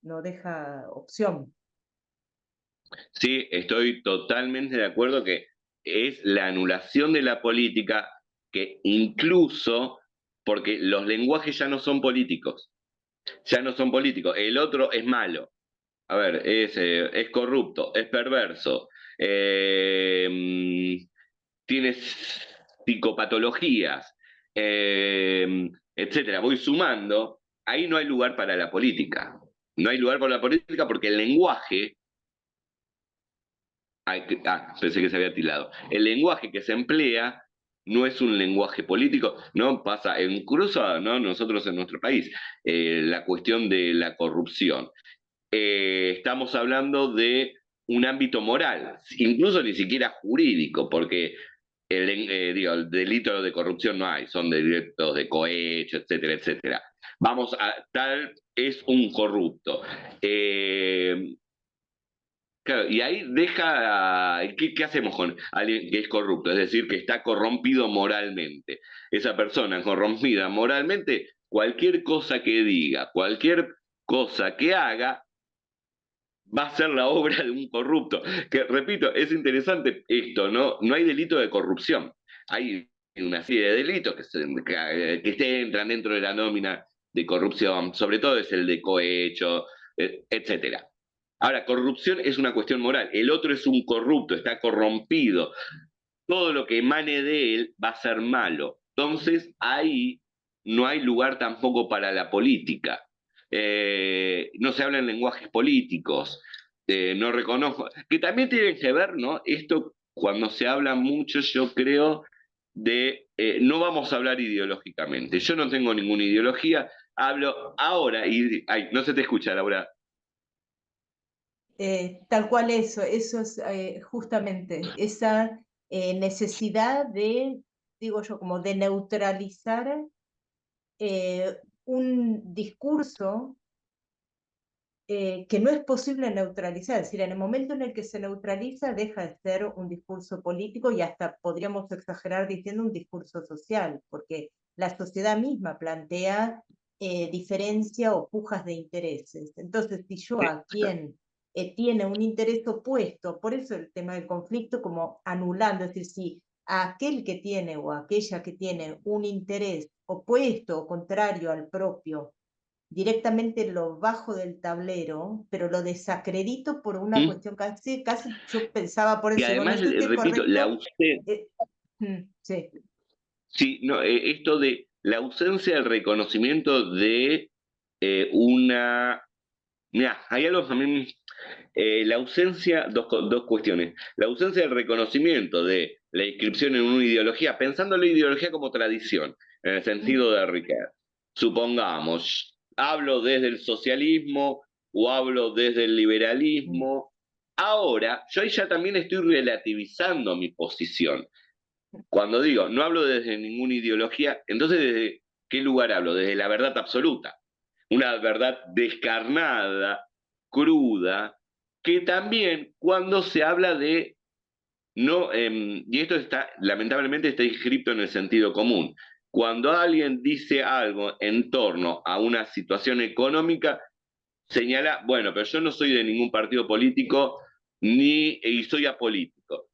No deja opción. Sí, estoy totalmente de acuerdo que es la anulación de la política que incluso, porque los lenguajes ya no son políticos, ya no son políticos, el otro es malo, a ver, es corrupto, es perverso, tiene psicopatologías, etcétera. Voy sumando, ahí no hay lugar para la política. No hay lugar para la política porque el lenguaje pensé que se había tilado. El lenguaje que se emplea no es un lenguaje político, no pasa, incluso ¿no? Nosotros en nuestro país, la cuestión de la corrupción. Estamos hablando de un ámbito moral, incluso ni siquiera jurídico, porque el delito de corrupción no hay, son delitos de cohecho, etcétera, etcétera. Vamos a tal es un corrupto. Claro, y ahí deja, ¿qué hacemos con alguien que es corrupto? Es decir, que está corrompido moralmente. Esa persona corrompida moralmente, cualquier cosa que diga, cualquier cosa que haga, va a ser la obra de un corrupto. Que, repito, es interesante esto, ¿no? No hay delito de corrupción. Hay una serie de delitos que entran dentro de la nómina de corrupción, sobre todo es el de cohecho, etcétera. Ahora, corrupción es una cuestión moral. El otro es un corrupto, está corrompido. Todo lo que emane de él va a ser malo. Entonces, ahí no hay lugar tampoco para la política. No se habla en lenguajes políticos. No reconozco. Que también tienen que ver, ¿no? Esto, cuando se habla mucho, yo creo, de no vamos a hablar ideológicamente. Yo no tengo ninguna ideología, hablo ahora y. Ay, no se te escucha, Laura. Tal cual eso es justamente esa necesidad de, digo yo, como de neutralizar un discurso que no es posible neutralizar, es decir, en el momento en el que se neutraliza deja de ser un discurso político y hasta podríamos exagerar diciendo un discurso social, porque la sociedad misma plantea diferencia o pujas de intereses. Entonces, si yo a quien tiene un interés opuesto, por eso el tema del conflicto como anulando, es decir, si a aquel que tiene o a aquella que tiene un interés opuesto o contrario al propio, directamente lo bajo del tablero, pero lo desacredito por una ¿Mm? cuestión casi yo pensaba por Y eso, digo, no además, sé si es repito, la correcto, usted. Sí, Sí, no, esto de la ausencia del reconocimiento de una... Mira, hay algo también, la ausencia, dos cuestiones. La ausencia del reconocimiento de la inscripción en una ideología, pensando en la ideología como tradición, en el sentido de Riquet. Supongamos, hablo desde el socialismo o hablo desde el liberalismo. Ahora, yo ahí ya también estoy relativizando mi posición. Cuando digo, no hablo desde ninguna ideología, entonces ¿desde qué lugar hablo? Desde la verdad absoluta. Una verdad descarnada, cruda, que también cuando se habla de no, y esto está, lamentablemente está inscrito en el sentido común. Cuando alguien dice algo en torno a una situación económica, señala, bueno, pero yo no soy de ningún partido político y soy apolítico.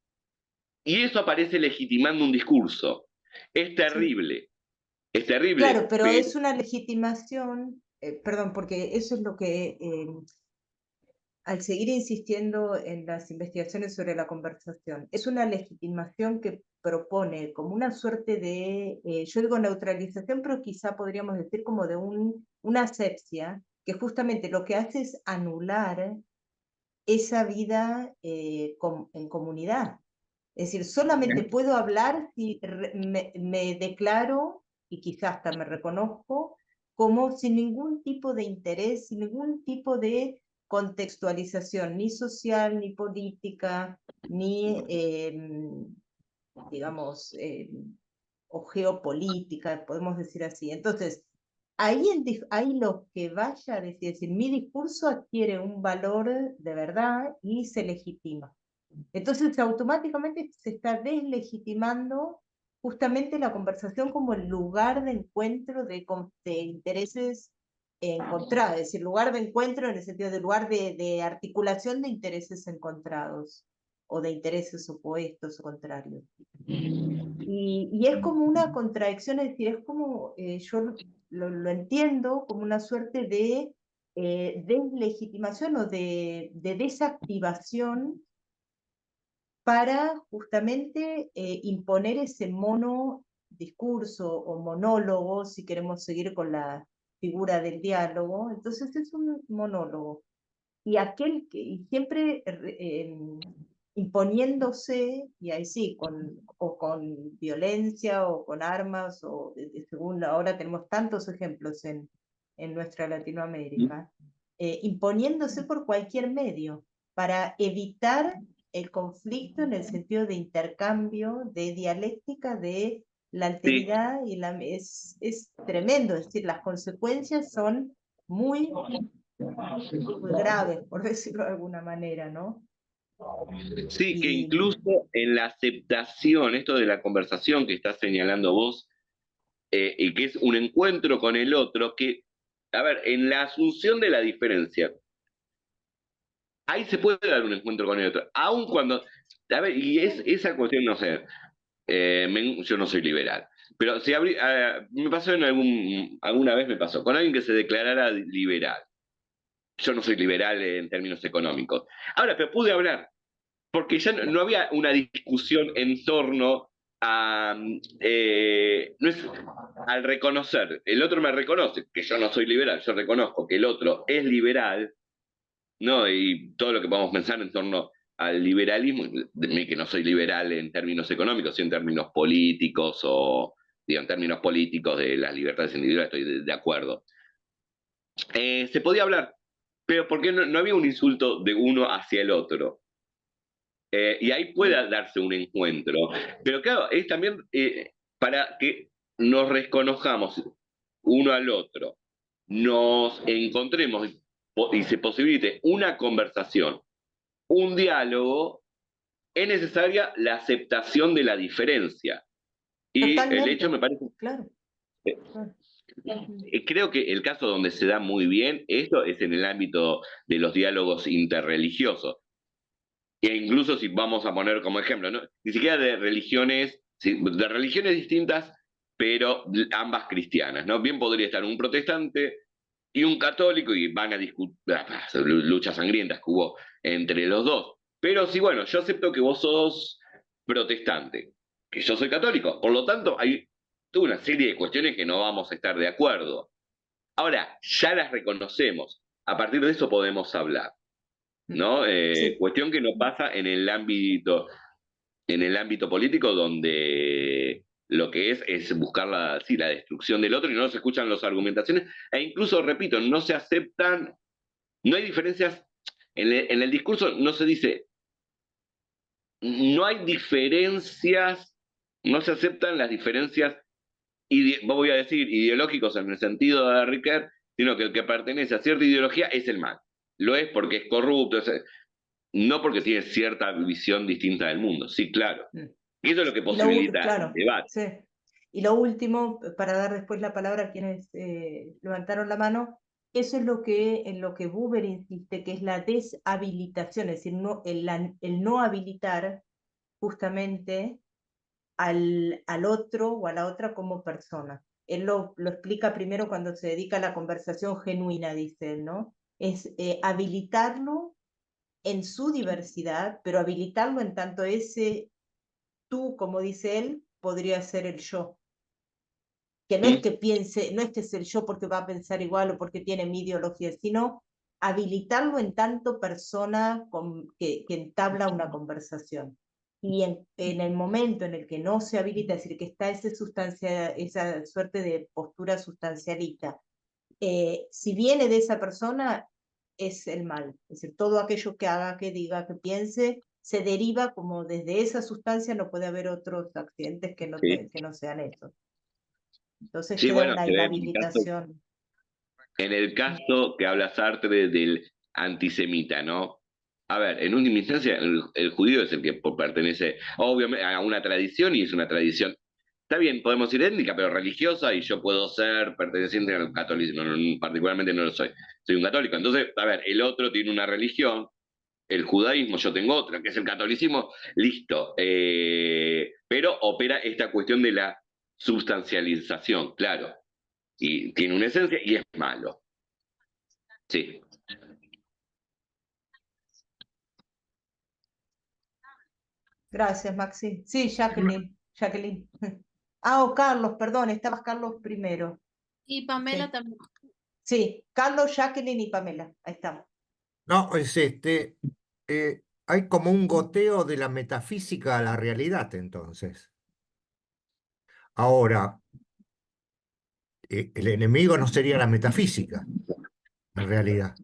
Y eso aparece legitimando un discurso. Es sí. terrible, es terrible, Claro, pero pero es una legitimación, perdón, porque eso es lo que, al seguir insistiendo en las investigaciones sobre la conversación, es una legitimación que propone como una suerte de, yo digo neutralización, pero quizá podríamos decir como de una asepsia, que justamente lo que hace es anular esa vida en comunidad. Es decir, solamente puedo hablar si me declaro, y quizás hasta me reconozco, como sin ningún tipo de interés, sin ningún tipo de contextualización, ni social, ni política, ni, digamos, o geopolítica, podemos decir así. Entonces, ahí lo que vaya a decir, es decir, mi discurso adquiere un valor de verdad y se legitima. Entonces, automáticamente se está deslegitimando justamente la conversación como el lugar de encuentro de intereses encontrados, es decir, lugar de encuentro en el sentido de lugar de articulación de intereses encontrados o de intereses opuestos o contrarios. Y es como una contradicción, es decir, es como, yo lo entiendo como una suerte de deslegitimación o de desactivación para justamente imponer ese mono discurso o monólogo, si queremos seguir con la figura del diálogo. Entonces es un monólogo. Y aquel que y siempre imponiéndose, y ahí sí, o con violencia o con armas, o según ahora tenemos tantos ejemplos en nuestra Latinoamérica, imponiéndose por cualquier medio para evitar el conflicto en el sentido de intercambio, de dialéctica, de la sí, alteridad, es tremendo, es decir, las consecuencias son muy, muy graves, por decirlo de alguna manera, ¿no? sí, que Y incluso en la aceptación, esto de la conversación que estás señalando vos, y que es un encuentro con el otro, que, a ver, en la asunción de la diferencia, ahí se puede dar un encuentro con el otro, aun cuando, a ver, y es esa cuestión, no sé, yo no soy liberal, pero si me pasó alguna vez me pasó, con alguien que se declarara liberal. Yo no soy liberal en términos económicos. Ahora, pero pude hablar, porque ya no había una discusión en torno a, no es, al reconocer, el otro me reconoce que yo no soy liberal, yo reconozco que el otro es liberal, ¿no? Y todo lo que podemos pensar en torno al liberalismo, de mí que no soy liberal en términos económicos, sino en términos políticos o, digo, en términos políticos de las libertades individuales, estoy de acuerdo. Se podía hablar, pero porque no había un insulto de uno hacia el otro. Y ahí pueda darse un encuentro. Pero claro, es también para que nos reconozcamos uno al otro, nos encontremos y se posibilite una conversación, un diálogo, es necesaria la aceptación de la diferencia. Y el hecho me totalmente, parece, claro. eh, Claro. creo que el caso donde se da muy bien esto es en el ámbito de los diálogos interreligiosos. E incluso si vamos a poner como ejemplo, ¿no? Ni siquiera de religiones, sí, de religiones distintas, pero ambas cristianas, ¿no? Bien podría estar un protestante y un católico y van a discutir luchas sangrientas que hubo entre los dos. Pero sí, bueno, yo acepto que vos sos protestante, que yo soy católico. Por lo tanto, hay toda una serie de cuestiones que no vamos a estar de acuerdo. Ahora, ya las reconocemos. A partir de eso podemos hablar, ¿no? Sí, Cuestión que no pasa en el ámbito político, donde lo que es buscar la destrucción del otro y no se escuchan las argumentaciones. E incluso, repito, no se aceptan, no hay diferencias. En el discurso no se dice, no hay diferencias, no se aceptan las diferencias, voy a decir, ideológicos en el sentido de Ricoeur, sino que el que pertenece a cierta ideología es el mal. Lo es porque es corrupto, no porque tiene cierta visión distinta del mundo. Sí, claro. mm. Y eso es lo que Y lo, posibilita el claro, debate. sí. Y lo último, para dar después la palabra a quienes levantaron la mano, eso es en lo que Buber insiste, que es la deshabilitación, es decir, el no habilitar justamente al otro o a la otra como persona. Él lo explica primero cuando se dedica a la conversación genuina, dice él, ¿no? Es habilitarlo en su diversidad, pero habilitarlo en tanto ese tú, como dice él, podría ser el yo. Que no es que piense, no es que es el yo porque va a pensar igual o porque tiene mi ideología, sino habilitarlo en tanto persona que entabla una conversación. Y en el momento en el que no se habilita, es decir, que está esa suerte de postura sustancialista, si viene de esa persona, es el mal. Es decir, todo aquello que haga, que diga, que piense, se deriva como desde esa sustancia no puede haber otros accidentes Sí, que no sean esos. Entonces sí, queda bueno, una se ve inhabilitación. en el caso que habla Sartre del antisemita, ¿no? A ver, en última instancia, el judío es el que pertenece, obviamente, a una tradición y es una tradición. Está bien, podemos ir étnica, pero religiosa, y yo puedo ser perteneciente al catolicismo, particularmente no lo soy. Soy un católico. Entonces, a ver, el otro tiene una religión, el judaísmo, yo tengo otra, que es el catolicismo, listo. Pero opera esta cuestión de la substancialización, claro. Y tiene una esencia y es malo. Sí. Gracias, Maxi. Sí, Jacqueline. Jacqueline. Ah, o Carlos, perdón, estabas Carlos primero. Y Pamela Sí, también. sí, Carlos, Jacqueline y Pamela. Ahí estamos. No, hay como un goteo de la metafísica a la realidad, entonces. Ahora, el enemigo no sería la metafísica, en realidad.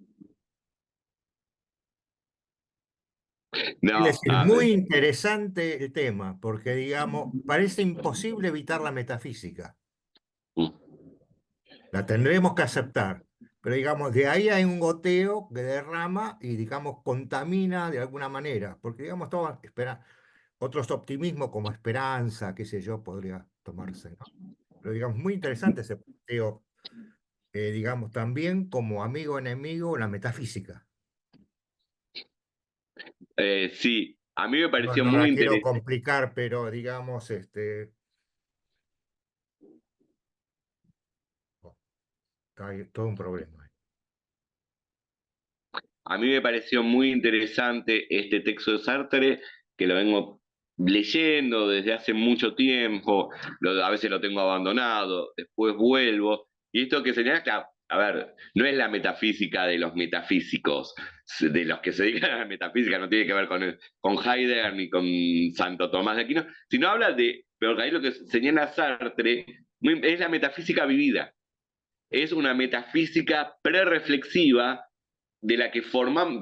Es No, decir, muy interesante el tema, porque, digamos, parece imposible evitar la metafísica. La tendremos que aceptar. Pero, digamos, de ahí hay un goteo que derrama y, digamos, contamina de alguna manera. Porque, digamos, otros optimismos como esperanza, qué sé yo, podría tomarse, ¿no? Pero, digamos, muy interesante ese planteo, digamos, también como amigo-enemigo la metafísica. sí, a mí me No, pareció no muy la quiero interesante. complicar, pero, digamos, oh, hay todo un problema. A mí me pareció muy interesante este texto de Sartre, que lo vengo leyendo desde hace mucho tiempo, a veces lo tengo abandonado, después vuelvo, y esto que señala, claro, a ver, no es la metafísica de los metafísicos, de los que se dedican a la metafísica, no tiene que ver con Heidegger ni con Santo Tomás de Aquino, sino habla pero ahí lo que señala Sartre es la metafísica vivida, es una metafísica prereflexiva de la que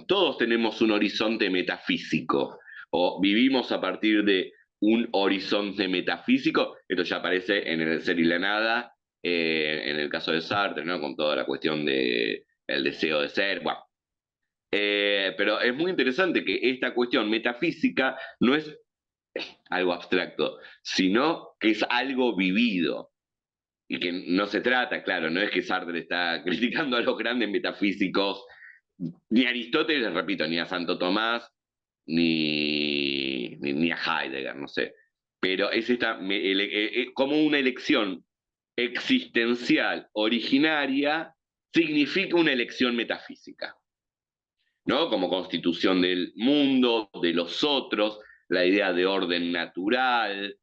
todos tenemos un horizonte metafísico, o vivimos a partir de un horizonte metafísico. Esto ya aparece en El ser y la nada, en el caso de Sartre, ¿no? Con toda la cuestión del deseo de ser. Bueno, pero es muy interesante que esta cuestión metafísica no es algo abstracto, sino que es algo vivido. Y que no se trata, claro, no es que Sartre está criticando a los grandes metafísicos, ni a Aristóteles, repito, ni a Santo Tomás, ni a Heidegger, no sé. Pero es como una elección existencial originaria significa una elección metafísica, ¿no? Como constitución del mundo, de los otros, la idea de orden natural,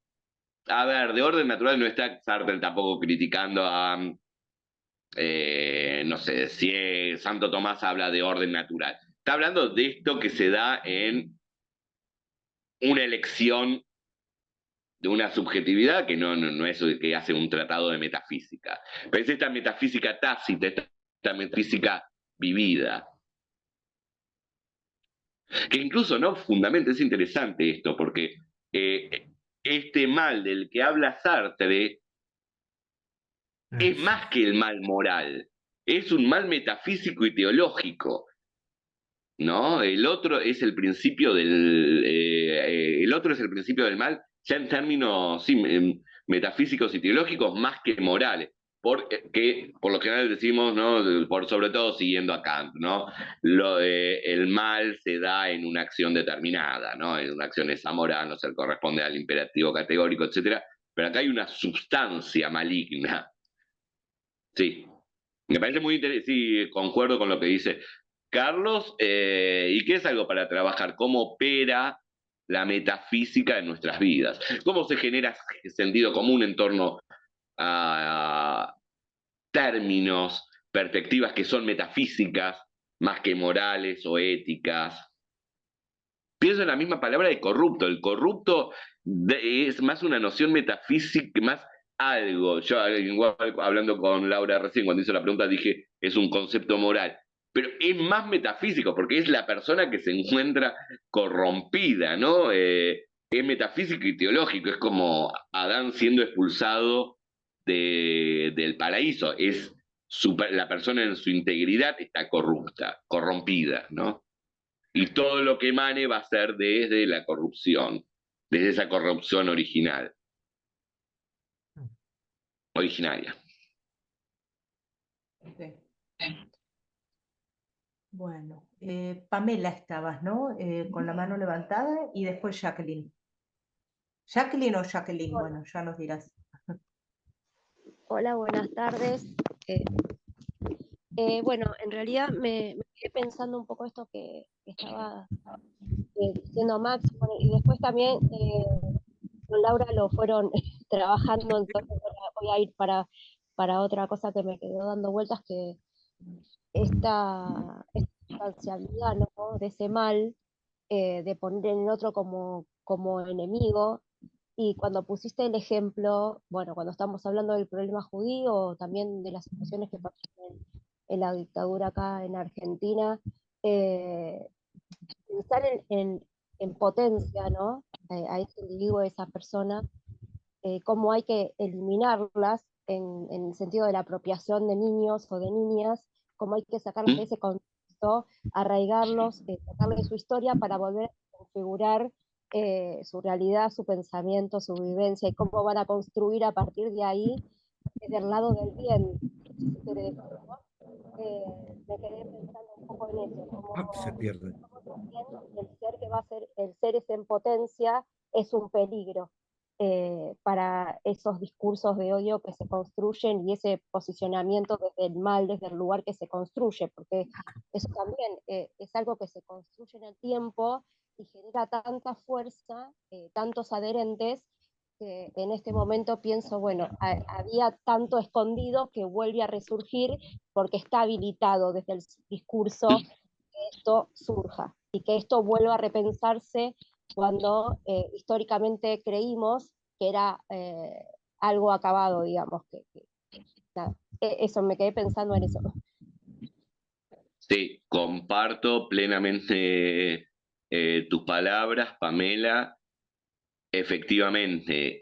a ver, de orden natural no está Sartre tampoco criticando a, no sé, si Santo Tomás habla de orden natural. Está hablando de esto que se da en una elección de una subjetividad que no es que hace un tratado de metafísica. Pero es esta metafísica tácita, esta metafísica vivida. Que incluso, ¿no? Fundamentalmente es interesante esto, porque este mal del que habla Sartre es más que el mal moral, es un mal metafísico y teológico, ¿no? El otro es el principio del mal, ya en términos sí, metafísicos y teológicos, más que morales. Que por lo general decimos, ¿no? Sobre todo siguiendo a Kant, ¿no? El mal se da en una acción determinada, ¿no? En una acción es amoral, no se corresponde al imperativo categórico, etc. Pero acá hay una sustancia maligna. Sí, me parece muy interesante, sí, concuerdo con lo que dice Carlos, y que es algo para trabajar, cómo opera la metafísica en nuestras vidas, cómo se genera sentido común en torno a términos, perspectivas que son metafísicas, más que morales o éticas. Pienso en la misma palabra de corrupto. El corrupto es más una noción metafísica, más algo. Yo, igual, hablando con Laura recién, cuando hizo la pregunta, dije, es un concepto moral. Pero es más metafísico, porque es la persona que se encuentra corrompida, ¿no? Es metafísico y teológico. Es como Adán siendo expulsado del paraíso. La persona en su integridad está corrupta, corrompida, ¿no? Y todo lo que emane va a ser desde la corrupción, desde esa corrupción originaria. Okay. Bueno, Pamela estabas, ¿no? Con la mano levantada y después Jacqueline. ¿Jacqueline o Jacqueline? Bueno, ya nos dirás. Hola, buenas tardes. Bueno, en realidad me quedé pensando un poco esto que estaba diciendo Max, bueno, y después también con Laura lo fueron trabajando, entonces voy a ir para otra cosa que me quedó dando vueltas, que esta sustancialidad, ¿no? De ese mal, de poner en el otro como enemigo. Y cuando pusiste el ejemplo, bueno, cuando estamos hablando del problema judío, también de las situaciones que pasan en la dictadura acá en Argentina, eh, pensar en potencia, ¿no? A ese individuo, a esa persona, cómo hay que eliminarlas en el sentido de la apropiación de niños o de niñas, cómo hay que sacarlos de ese contexto, arraigarlos, sacarles de su historia para volver a configurar su realidad, su pensamiento, su vivencia, y cómo van a construir a partir de ahí del lado del bien, si se quiere decir, ¿no? Me quedé pensando un poco en eso, Se pierde. también el ser que va a ser, el ser es en potencia, es un peligro para esos discursos de odio que se construyen y ese posicionamiento desde el mal, desde el lugar que se construye, porque eso también es algo que se construye en el tiempo y genera tanta fuerza, tantos adherentes, que en este momento pienso, bueno, había tanto escondido que vuelve a resurgir porque está habilitado desde el discurso que esto surja y que esto vuelva a repensarse cuando históricamente creímos que era algo acabado, digamos. Nada, eso, me quedé pensando en eso. Sí, comparto plenamente tus palabras, Pamela. Efectivamente,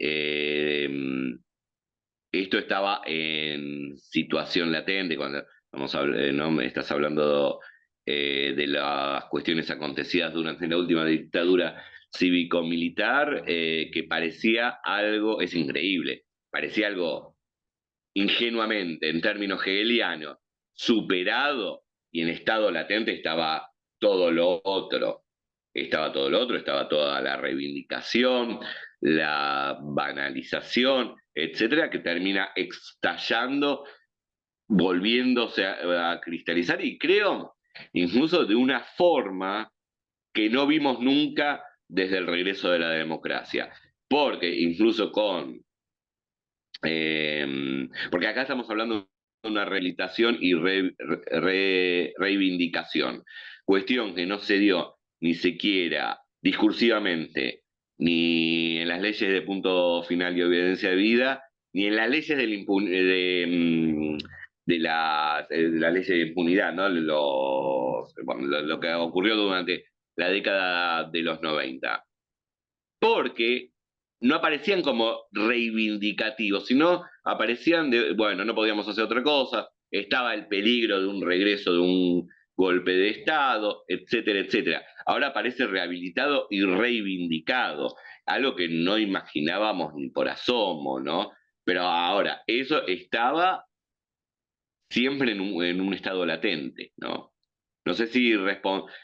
esto estaba en situación latente cuando ¿no? Estás hablando de las cuestiones acontecidas durante la última dictadura cívico-militar, que parecía algo, es increíble, parecía algo ingenuamente, en términos hegelianos, superado, y en estado latente estaba todo lo otro. Estaba todo lo otro, estaba toda la reivindicación, la banalización, etcétera, que termina estallando, volviéndose a cristalizar, y creo incluso de una forma que no vimos nunca desde el regreso de la democracia. porque incluso porque acá estamos hablando de una rehabilitación y reivindicación, cuestión que no se dio ni siquiera discursivamente, ni en las leyes de punto final y evidencia de vida, ni en las leyes de la ley de impunidad, ¿no? Bueno, lo que ocurrió durante la década de los 90. Porque no aparecían como reivindicativos, sino aparecían de, bueno, no podíamos hacer otra cosa, estaba el peligro de un regreso de un golpe de Estado, etcétera, etcétera. Ahora aparece rehabilitado y reivindicado, algo que no imaginábamos ni por asomo, ¿no? Pero ahora, eso estaba siempre en un estado latente, ¿no? No sé si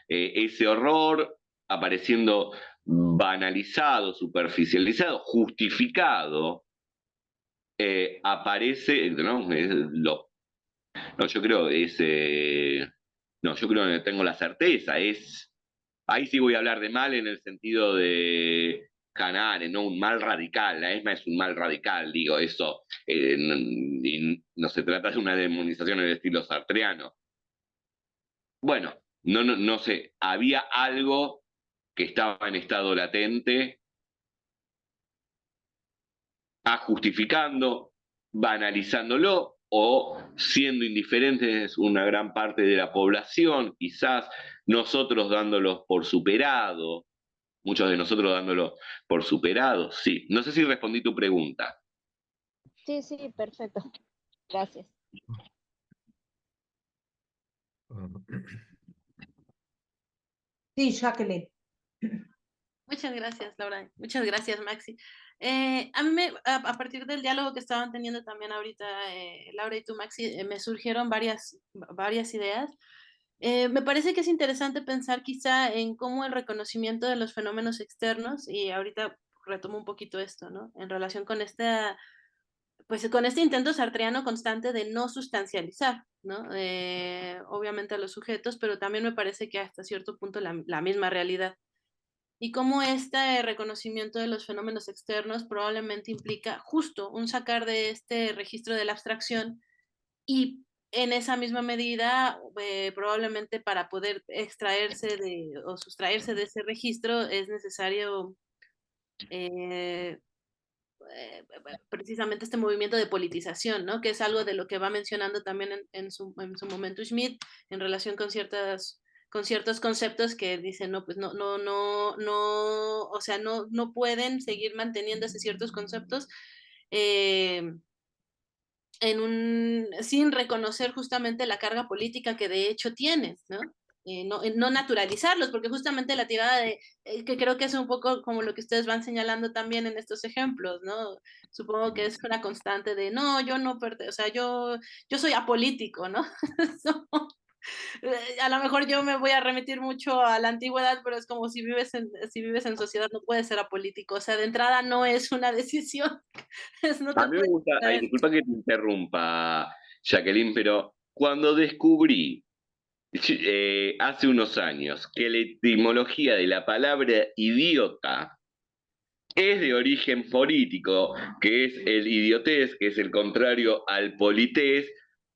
ese horror apareciendo banalizado, superficializado, justificado, aparece, ¿no? No, yo creo no, yo creo que tengo la certeza, ahí sí voy a hablar de mal en el sentido de Hannah, no un mal radical, la ESMA es un mal radical, digo eso, y no se trata de una demonización en el estilo sartreano. Bueno, no sé, había algo que estaba en estado latente, justificando, banalizándolo o siendo indiferentes una gran parte de la población, quizás nosotros dándolos por superado, muchos de nosotros dándolo por superado, sí. No sé si respondí tu pregunta. Sí, sí, perfecto. Gracias. Sí, Jacqueline. Muchas gracias, Laura. Muchas gracias, Maxi. A mí, a partir del diálogo que estaban teniendo también ahorita Laura y tú, Maxi, me surgieron varias ideas. Me parece que es interesante pensar quizá en cómo el reconocimiento de los fenómenos externos, y ahorita retomo un poquito esto, ¿no? En relación con pues con este intento sartreano constante de no sustancializar, ¿no? Obviamente a los sujetos, pero también me parece que hasta cierto punto la misma realidad. Y cómo este reconocimiento de los fenómenos externos probablemente implica justo un sacar de este registro de la abstracción y en esa misma medida, probablemente para poder extraerse o sustraerse de ese registro es necesario eh, precisamente este movimiento de politización, ¿no? Que es algo de lo que va mencionando también en su momento Schmidt en relación con ciertos conceptos que dicen, no, pues o sea, no pueden seguir manteniéndose ciertos conceptos sin reconocer justamente la carga política que de hecho tienes, ¿no? No naturalizarlos, porque justamente la tirada que creo que es un poco como lo que ustedes van señalando también en estos ejemplos, ¿no? Supongo que es una constante de, no, yo no o sea, yo soy apolítico, ¿no? A lo mejor yo me voy a remitir mucho a la antigüedad, pero es como si vives en sociedad no puedes ser apolítico, o sea, de entrada no es una decisión, no te A mí me puedes gusta, disculpa que te interrumpa, Jacqueline, pero cuando descubrí hace unos años que la etimología de la palabra idiota es de origen político, que es el idiotez, que es el contrario al polités,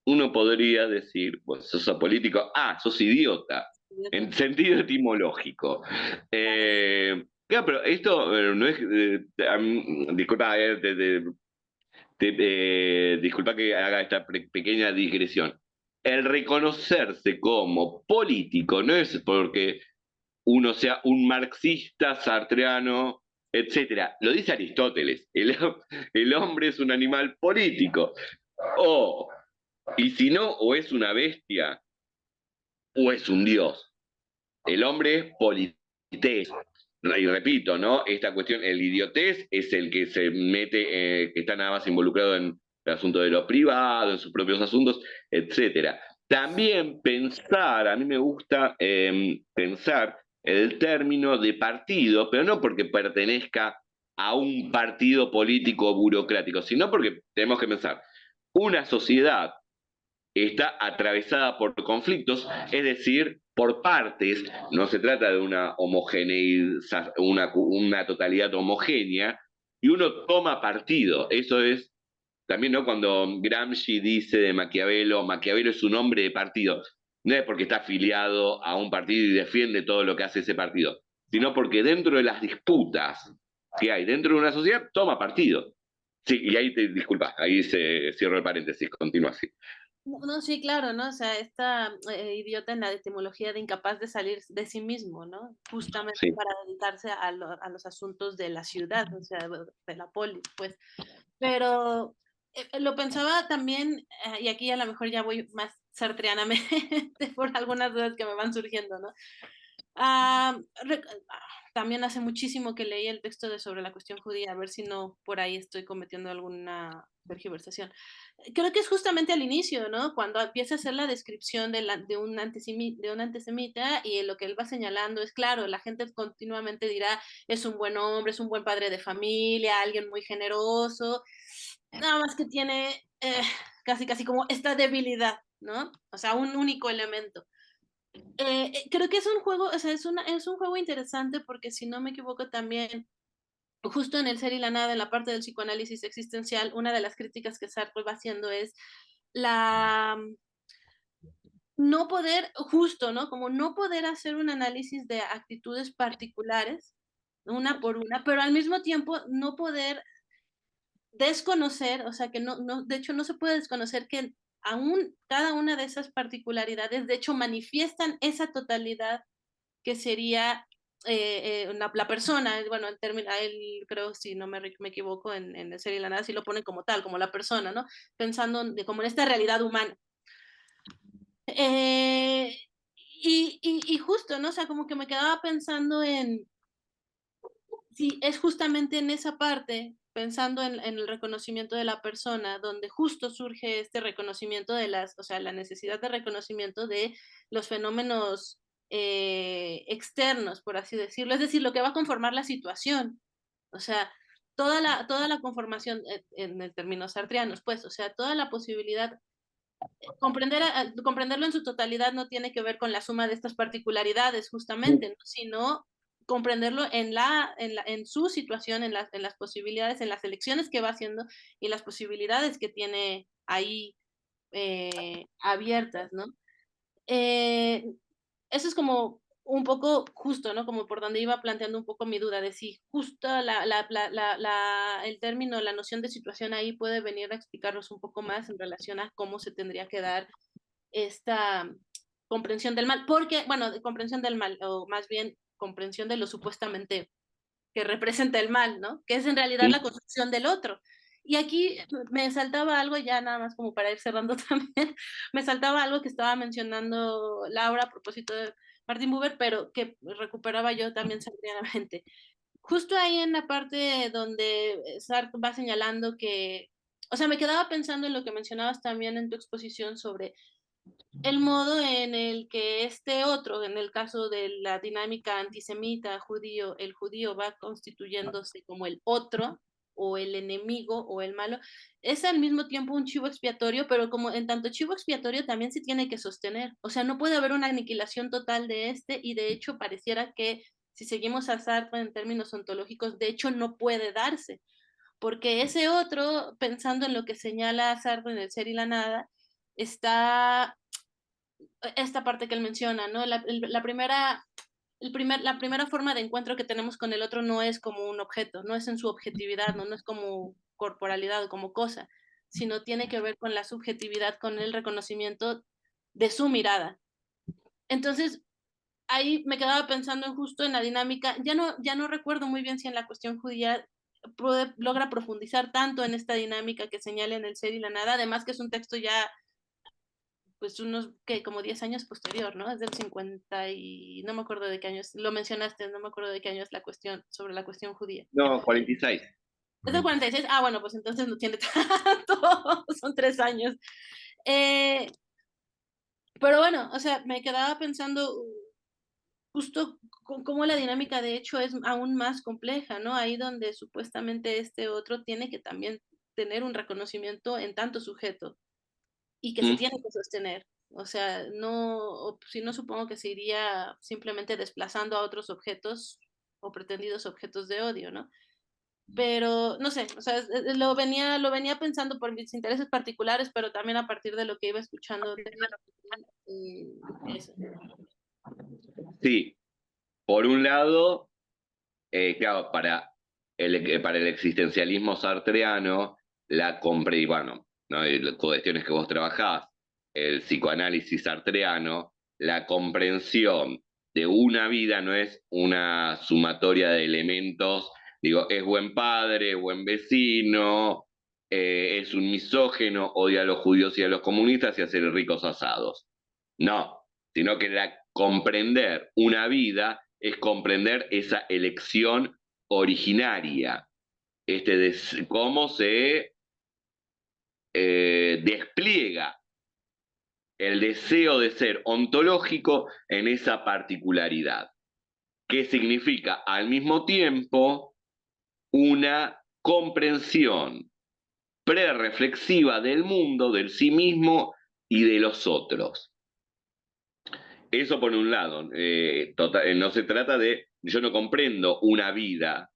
uno podría decir, pues sos apolítico, sos idiota, en sentido etimológico. Claro, pero esto no es, disculpa, disculpa que haga esta pequeña digresión. El reconocerse como político no es porque uno sea un marxista, sartreano, etcétera. Lo dice Aristóteles. El hombre es un animal político. Y si no, o es una bestia o es un dios. El hombre es polités. Y repito, ¿no? Esta cuestión, el idiotez es el que se mete, que está nada más involucrado en el asunto de lo privado, en sus propios asuntos, etcétera. También pensar, a mí me gusta pensar el término de partido, pero no porque pertenezca a un partido político burocrático, sino porque tenemos que pensar, una sociedad está atravesada por conflictos, es decir, por partes, no se trata de una homogeneidad, una totalidad homogénea, y uno toma partido. Eso es también, ¿no? Cuando Gramsci dice de Maquiavelo, Maquiavelo es un hombre de partido, no es porque está afiliado a un partido y defiende todo lo que hace ese partido, sino porque dentro de las disputas que hay dentro de una sociedad, toma partido. Sí, y ahí disculpa, ahí se cierro el paréntesis, continúa así. No, no, sí, claro, ¿no? O sea, esta idiota en la etimología de incapaz de salir de sí mismo, ¿no? Justamente Sí. para dedicarse a los asuntos de la ciudad, o sea, de la polis, pues. Pero lo pensaba también, y aquí a lo mejor ya voy más sartreanamente por algunas dudas que me van surgiendo, ¿no? Ah, también hace muchísimo que leí el texto sobre la cuestión judía, a ver si no por ahí estoy cometiendo alguna tergiversación. Creo que es justamente al inicio, ¿no? Cuando empieza a hacer la descripción de un antisemita y lo que él va señalando es, claro, la gente continuamente dirá, es un buen hombre, es un buen padre de familia, alguien muy generoso, nada más que tiene casi como esta debilidad, ¿no? O sea, un único elemento. Creo que es un juego, o sea, es un juego interesante porque si no me equivoco también, justo en El ser y la nada, en la parte del psicoanálisis existencial, una de las críticas que Sartre va haciendo es la no poder, justo, ¿no? Como no poder hacer un análisis de actitudes particulares, una por una, pero al mismo tiempo no poder desconocer, o sea, que de hecho no se puede desconocer que aún cada una de esas particularidades, de hecho, manifiestan esa totalidad que sería la persona, bueno, en términos, él creo, si no me equivoco, en el ser y la nada, sí lo pone como tal, como la persona, ¿no? Pensando como en esta realidad humana. Eh, y justo, ¿no? O sea, como que me quedaba pensando en, sí, es justamente en esa parte, pensando en el reconocimiento de la persona, donde justo surge este reconocimiento de o sea, la necesidad de reconocimiento de los fenómenos externos, por así decirlo, es decir, lo que va a conformar la situación, o sea, toda la conformación en el términos sartreanos, pues, o sea, toda la posibilidad, comprenderlo en su totalidad no tiene que ver con la suma de estas particularidades, justamente, ¿no? Sino comprenderlo en su situación, en las posibilidades, en las elecciones que va haciendo y las posibilidades que tiene ahí abiertas, ¿no? Eso es como un poco justo, ¿no? Como por donde iba planteando un poco mi duda de si justo el término, la noción de situación ahí puede venir a explicarnos un poco más en relación a cómo se tendría que dar esta comprensión del mal, porque, bueno, comprensión del mal, o más bien comprensión de lo supuestamente que representa el mal, ¿no? Que es en realidad la construcción del otro. Y aquí me saltaba algo, ya nada más como para ir cerrando también, me saltaba algo que estaba mencionando Laura a propósito de Martin Buber, pero que recuperaba yo también sartreanamente. Justo ahí en la parte donde Sartre va señalando que, o sea, me quedaba pensando en lo que mencionabas también en tu exposición sobre el modo en el que este otro, en el caso de la dinámica antisemita judío, el judío va constituyéndose como el otro o el enemigo o el malo, es al mismo tiempo un chivo expiatorio, pero como en tanto chivo expiatorio también se tiene que sostener. O sea, no puede haber una aniquilación total de este y de hecho pareciera que si seguimos a Sartre en términos ontológicos, de hecho no puede darse, porque ese otro, pensando en lo que señala Sartre en El ser y la nada, está esta parte que él menciona, ¿no? La primera forma de encuentro que tenemos con el otro no es como un objeto, no es en su objetividad, no es como corporalidad o como cosa, sino tiene que ver con la subjetividad, con el reconocimiento de su mirada. Entonces, ahí me quedaba pensando en justo en la dinámica, ya no recuerdo muy bien si en la cuestión judía logra profundizar tanto en esta dinámica que señala en El ser y la nada, además que es un texto ya pues unos, que como 10 años posterior, ¿no? Es del 50 y no me acuerdo de qué años, lo mencionaste, no me acuerdo de qué año es la cuestión, sobre la cuestión judía. No, 46. Es del 46, bueno, pues entonces no tiene tanto, son 3 años. Pero bueno, o sea, me quedaba pensando justo cómo la dinámica de hecho es aún más compleja, ¿no? Ahí donde supuestamente este otro tiene que también tener un reconocimiento en tanto sujeto y que se tiene que sostener. O sea, no, si no supongo que se iría simplemente desplazando a otros objetos o pretendidos objetos de odio, ¿no? pero no sé, o sea, lo venía pensando por mis intereses particulares, pero también a partir de lo que iba escuchando. Eso. Sí, por un lado, claro, para el existencialismo sartreano, y bueno, ¿no? Y las cuestiones que vos trabajás, el psicoanálisis sartreano, la comprensión de una vida no es una sumatoria de elementos, digo, es buen padre, buen vecino, es un misógeno, odia a los judíos y a los comunistas y hace ricos asados. No, sino que comprender una vida es comprender esa elección originaria, cómo se despliega el deseo de ser ontológico en esa particularidad, que significa al mismo tiempo una comprensión prereflexiva del mundo, del sí mismo y de los otros. Eso por un lado, no se trata de, yo no comprendo una vida,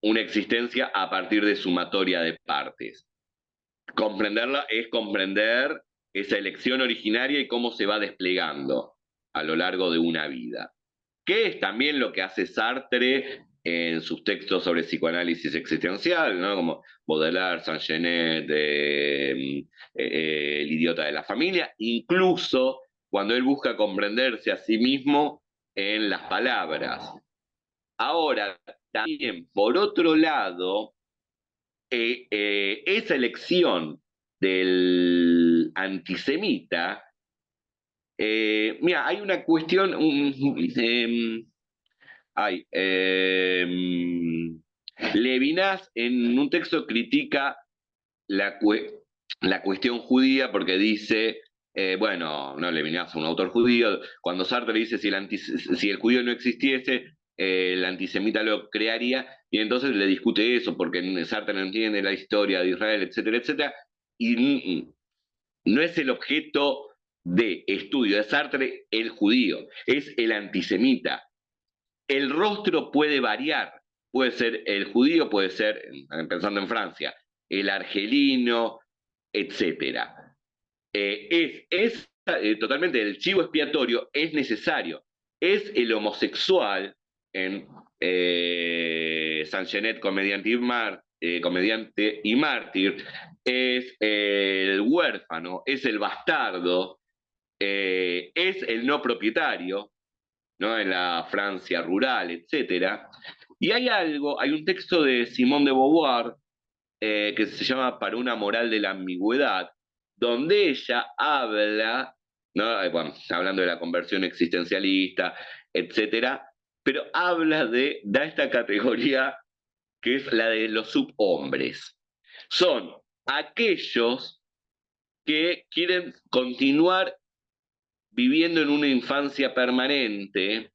una existencia a partir de sumatoria de partes. Comprenderla es comprender esa elección originaria y cómo se va desplegando a lo largo de una vida. Que es también lo que hace Sartre en sus textos sobre psicoanálisis existencial, ¿no? Como Baudelaire, Saint-Genet, El idiota de la familia, incluso cuando él busca comprenderse a sí mismo en las palabras. Ahora, también, por otro lado, esa elección del antisemita, mira, hay una cuestión, Levinas en un texto critica la, la cuestión judía porque dice, bueno, no, Levinas es un autor judío, cuando Sartre dice si el judío no existiese, el antisemita lo crearía, y entonces le discute eso, porque Sartre no entiende la historia de Israel, etcétera, etcétera, y no es el objeto de estudio de Sartre el judío, es el antisemita. El rostro puede variar, puede ser el judío, puede ser, pensando en Francia, el argelino, etc. Es totalmente, el chivo expiatorio es necesario. Es el homosexual en Saint-Genet, comediante y mártir, es el huérfano, es el bastardo, es el no propietario, ¿no? En la Francia rural, etc. Y hay un texto de Simone de Beauvoir que se llama Para una moral de la ambigüedad, donde ella habla, ¿no? Bueno, hablando de la conversión existencialista, etc., pero da esta categoría que es la de los subhombres. Son aquellos que quieren continuar viviendo en una infancia permanente,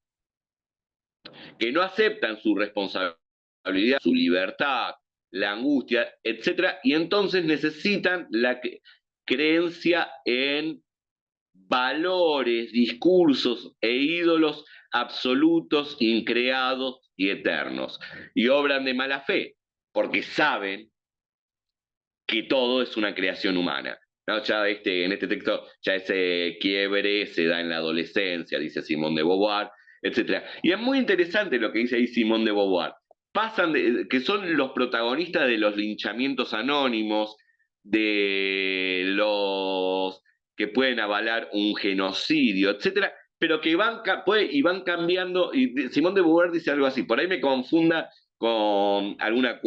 que no aceptan su responsabilidad, su libertad, la angustia, etc. Y entonces necesitan la creencia en valores, discursos e ídolos absolutos, increados y eternos. Y obran de mala fe, porque saben que todo es una creación humana. ¿No? Ya en este texto ya ese quiebre se da en la adolescencia, dice Simone de Beauvoir, etc. Y es muy interesante lo que dice ahí Simone de Beauvoir. Que son los protagonistas de los linchamientos anónimos, de los que pueden avalar un genocidio, etc., pero que van cambiando, y Simone de Beauvoir dice algo así, por ahí me confunda con alguna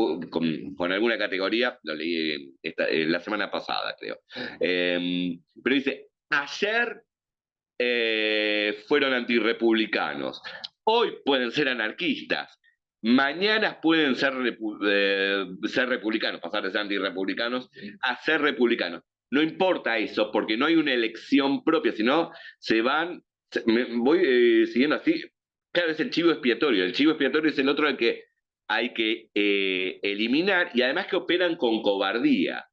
categoría, lo leí la semana pasada, creo. Pero dice, ayer fueron antirrepublicanos, hoy pueden ser anarquistas, mañana pueden ser republicanos, pasar de ser antirrepublicanos a ser republicanos. No importa eso, porque no hay una elección propia, sino voy siguiendo así, cada vez el chivo expiatorio. El chivo expiatorio es el otro al que hay que eliminar, y además que operan con cobardía,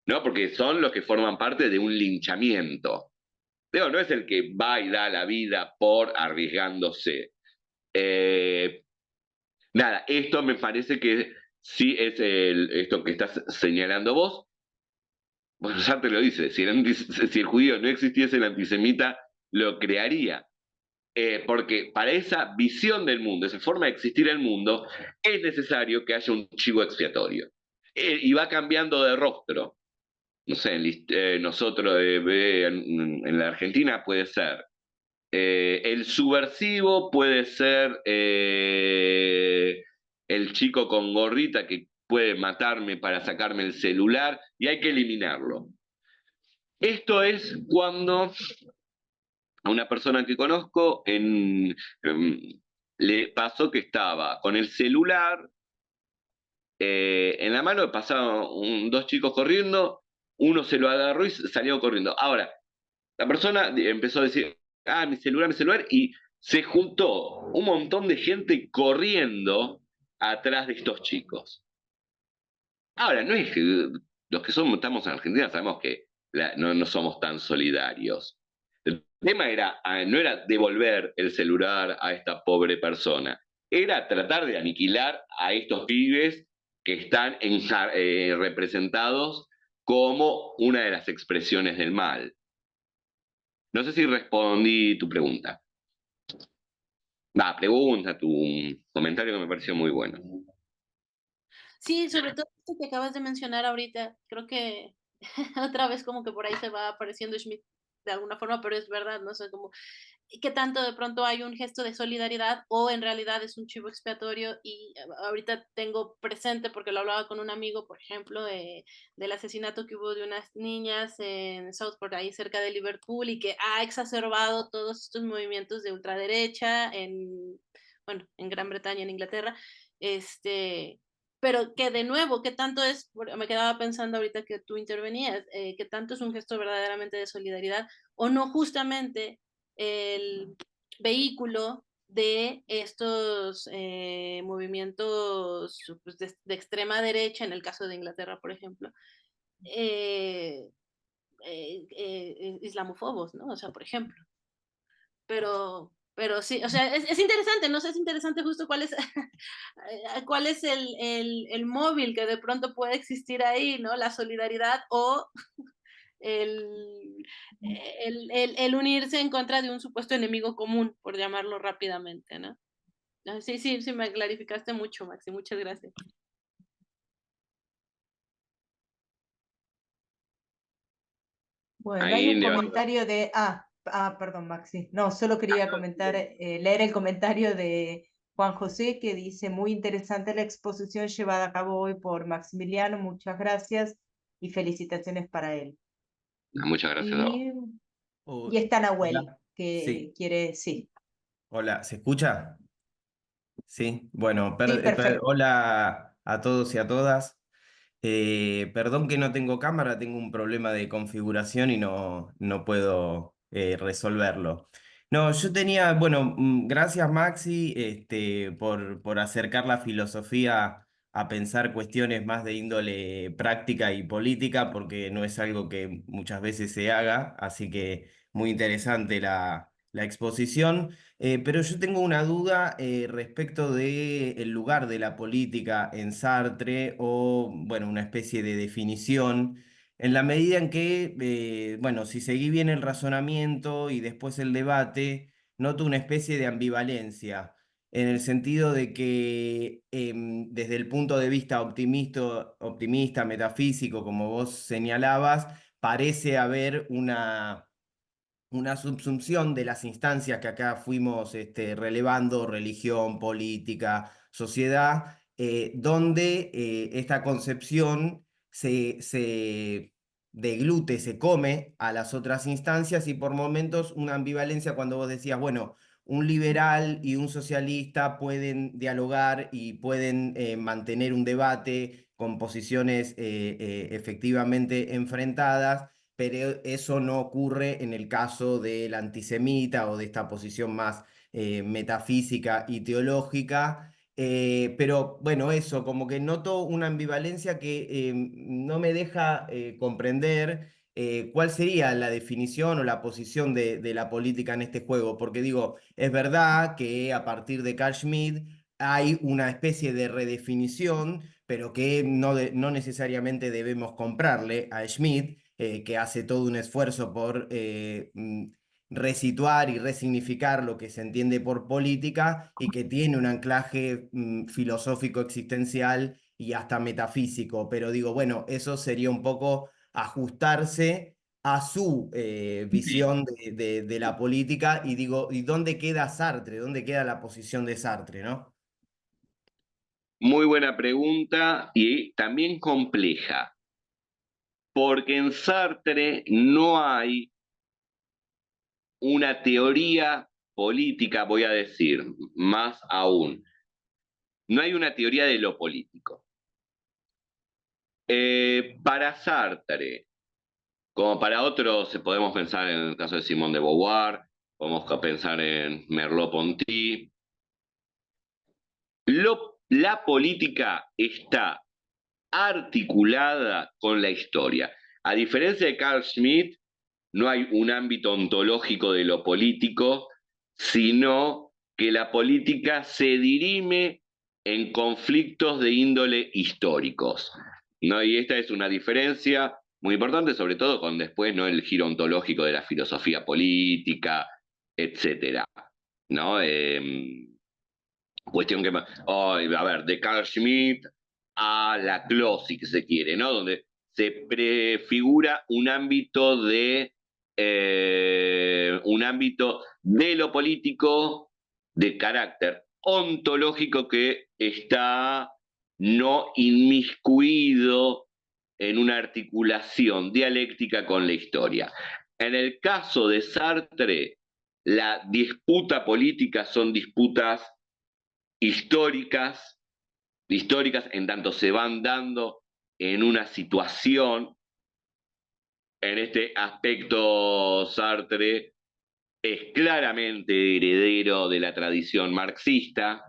¿no? Porque son los que forman parte de un linchamiento. No es el que va y da la vida por arriesgándose. nada, esto me parece que sí es esto que estás señalando vos. Bueno, ya te lo dice, si el judío no existiese, el antisemita lo crearía. Porque para esa visión del mundo, esa forma de existir el mundo, es necesario que haya un chivo expiatorio. Y va cambiando de rostro. No sé, nosotros en la Argentina puede ser el subversivo, puede ser el chico con gorrita que puede matarme para sacarme el celular y hay que eliminarlo. Esto es cuando a una persona que conozco le pasó que estaba con el celular en la mano, pasaban dos chicos corriendo, uno se lo agarró y salió corriendo. Ahora, la persona empezó a decir, mi celular, y se juntó un montón de gente corriendo atrás de estos chicos. Ahora, no es que los que estamos en Argentina sabemos que no somos tan solidarios. El tema no era devolver el celular a esta pobre persona, era tratar de aniquilar a estos pibes que están representados como una de las expresiones del mal. No sé si respondí tu pregunta. Tu comentario que me pareció muy bueno. Sí, sobre todo esto que acabas de mencionar ahorita, creo que otra vez como que por ahí se va apareciendo Schmidt de alguna forma, pero es verdad, no sé, como que tanto de pronto hay un gesto de solidaridad o en realidad es un chivo expiatorio y ahorita tengo presente, porque lo hablaba con un amigo, por ejemplo, del asesinato que hubo de unas niñas en Southport, ahí cerca de Liverpool, y que ha exacerbado todos estos movimientos de ultraderecha bueno, en Gran Bretaña, en Inglaterra, pero que de nuevo, ¿qué tanto es? Me quedaba pensando ahorita que tú intervenías, ¿qué tanto es un gesto verdaderamente de solidaridad o no justamente el vehículo de estos movimientos pues, de extrema derecha, en el caso de Inglaterra, por ejemplo, islamófobos, ¿no? O sea, por ejemplo. Pero sí, o sea, es interesante, no sé, es interesante justo cuál es el móvil que de pronto puede existir ahí, ¿no? La solidaridad o el, el unirse en contra de un supuesto enemigo común, por llamarlo rápidamente, ¿no? Sí, sí, sí, me clarificaste mucho, Maxi, muchas gracias. Bueno, Ahí hay un le va- comentario de... perdón, Maxi. No, solo quería comentar, leer el comentario de Juan José que dice, muy interesante la exposición llevada a cabo hoy por Maximiliano, muchas gracias y felicitaciones para él. Muchas gracias a vos. Y está Nahuel, Hola. que Sí, quiere, sí. hola, ¿se escucha? Sí, bueno, Sí, perfecto. hola a todos y a todas. Perdón que no tengo cámara, tengo un problema de configuración y no puedo resolverlo. No, yo tenía, bueno, gracias Maxi, por acercar la filosofía a pensar cuestiones más de índole práctica y política, porque no es algo que muchas veces se haga, así que muy interesante la exposición. Pero yo tengo una duda respecto del lugar de la política en Sartre o, bueno, una especie de definición, en la medida en que, bueno, si seguí bien el razonamiento y después el debate, noto una especie de ambivalencia, en el sentido de que desde el punto de vista optimista, metafísico, como vos señalabas, parece haber una subsunción de las instancias que acá fuimos relevando, religión, política, sociedad, donde esta concepción se deglute, se come a las otras instancias y por momentos una ambivalencia cuando vos decías, bueno, un liberal y un socialista pueden dialogar y pueden mantener un debate con posiciones efectivamente enfrentadas, pero eso no ocurre en el caso del antisemita o de esta posición más metafísica y teológica. Pero bueno, eso, como que noto una ambivalencia que no me deja comprender cuál sería la definición o la posición de la política en este juego, porque digo, es verdad que a partir de Carl Schmitt hay una especie de redefinición, pero que no necesariamente debemos comprarle a Schmitt, que hace todo un esfuerzo por resituar y resignificar lo que se entiende por política y que tiene un anclaje filosófico existencial y hasta metafísico. Pero digo, bueno, eso sería un poco ajustarse a su visión de la política y digo, ¿y dónde queda Sartre? ¿Dónde queda la posición de Sartre, no? Muy buena pregunta y también compleja, porque en Sartre no hay una teoría política, voy a decir, más aún, no hay una teoría de lo político. Para Sartre, como para otros, podemos pensar en el caso de Simone de Beauvoir, podemos pensar en Merleau-Ponty, la política está articulada con la historia. A diferencia de Carl Schmitt, no hay un ámbito ontológico de lo político, sino que la política se dirime en conflictos de índole históricos, ¿no? Y esta es una diferencia muy importante, sobre todo con después, ¿no?, el giro ontológico de la filosofía política, etcétera, ¿no? Cuestión que, a ver, de Carl Schmitt a la Clohy, que se quiere, ¿no? Donde se prefigura un ámbito de lo político de carácter ontológico que está no inmiscuido en una articulación dialéctica con la historia. En el caso de Sartre, la disputa política son disputas históricas en tanto se van dando en una situación. En este aspecto, Sartre es claramente heredero de la tradición marxista,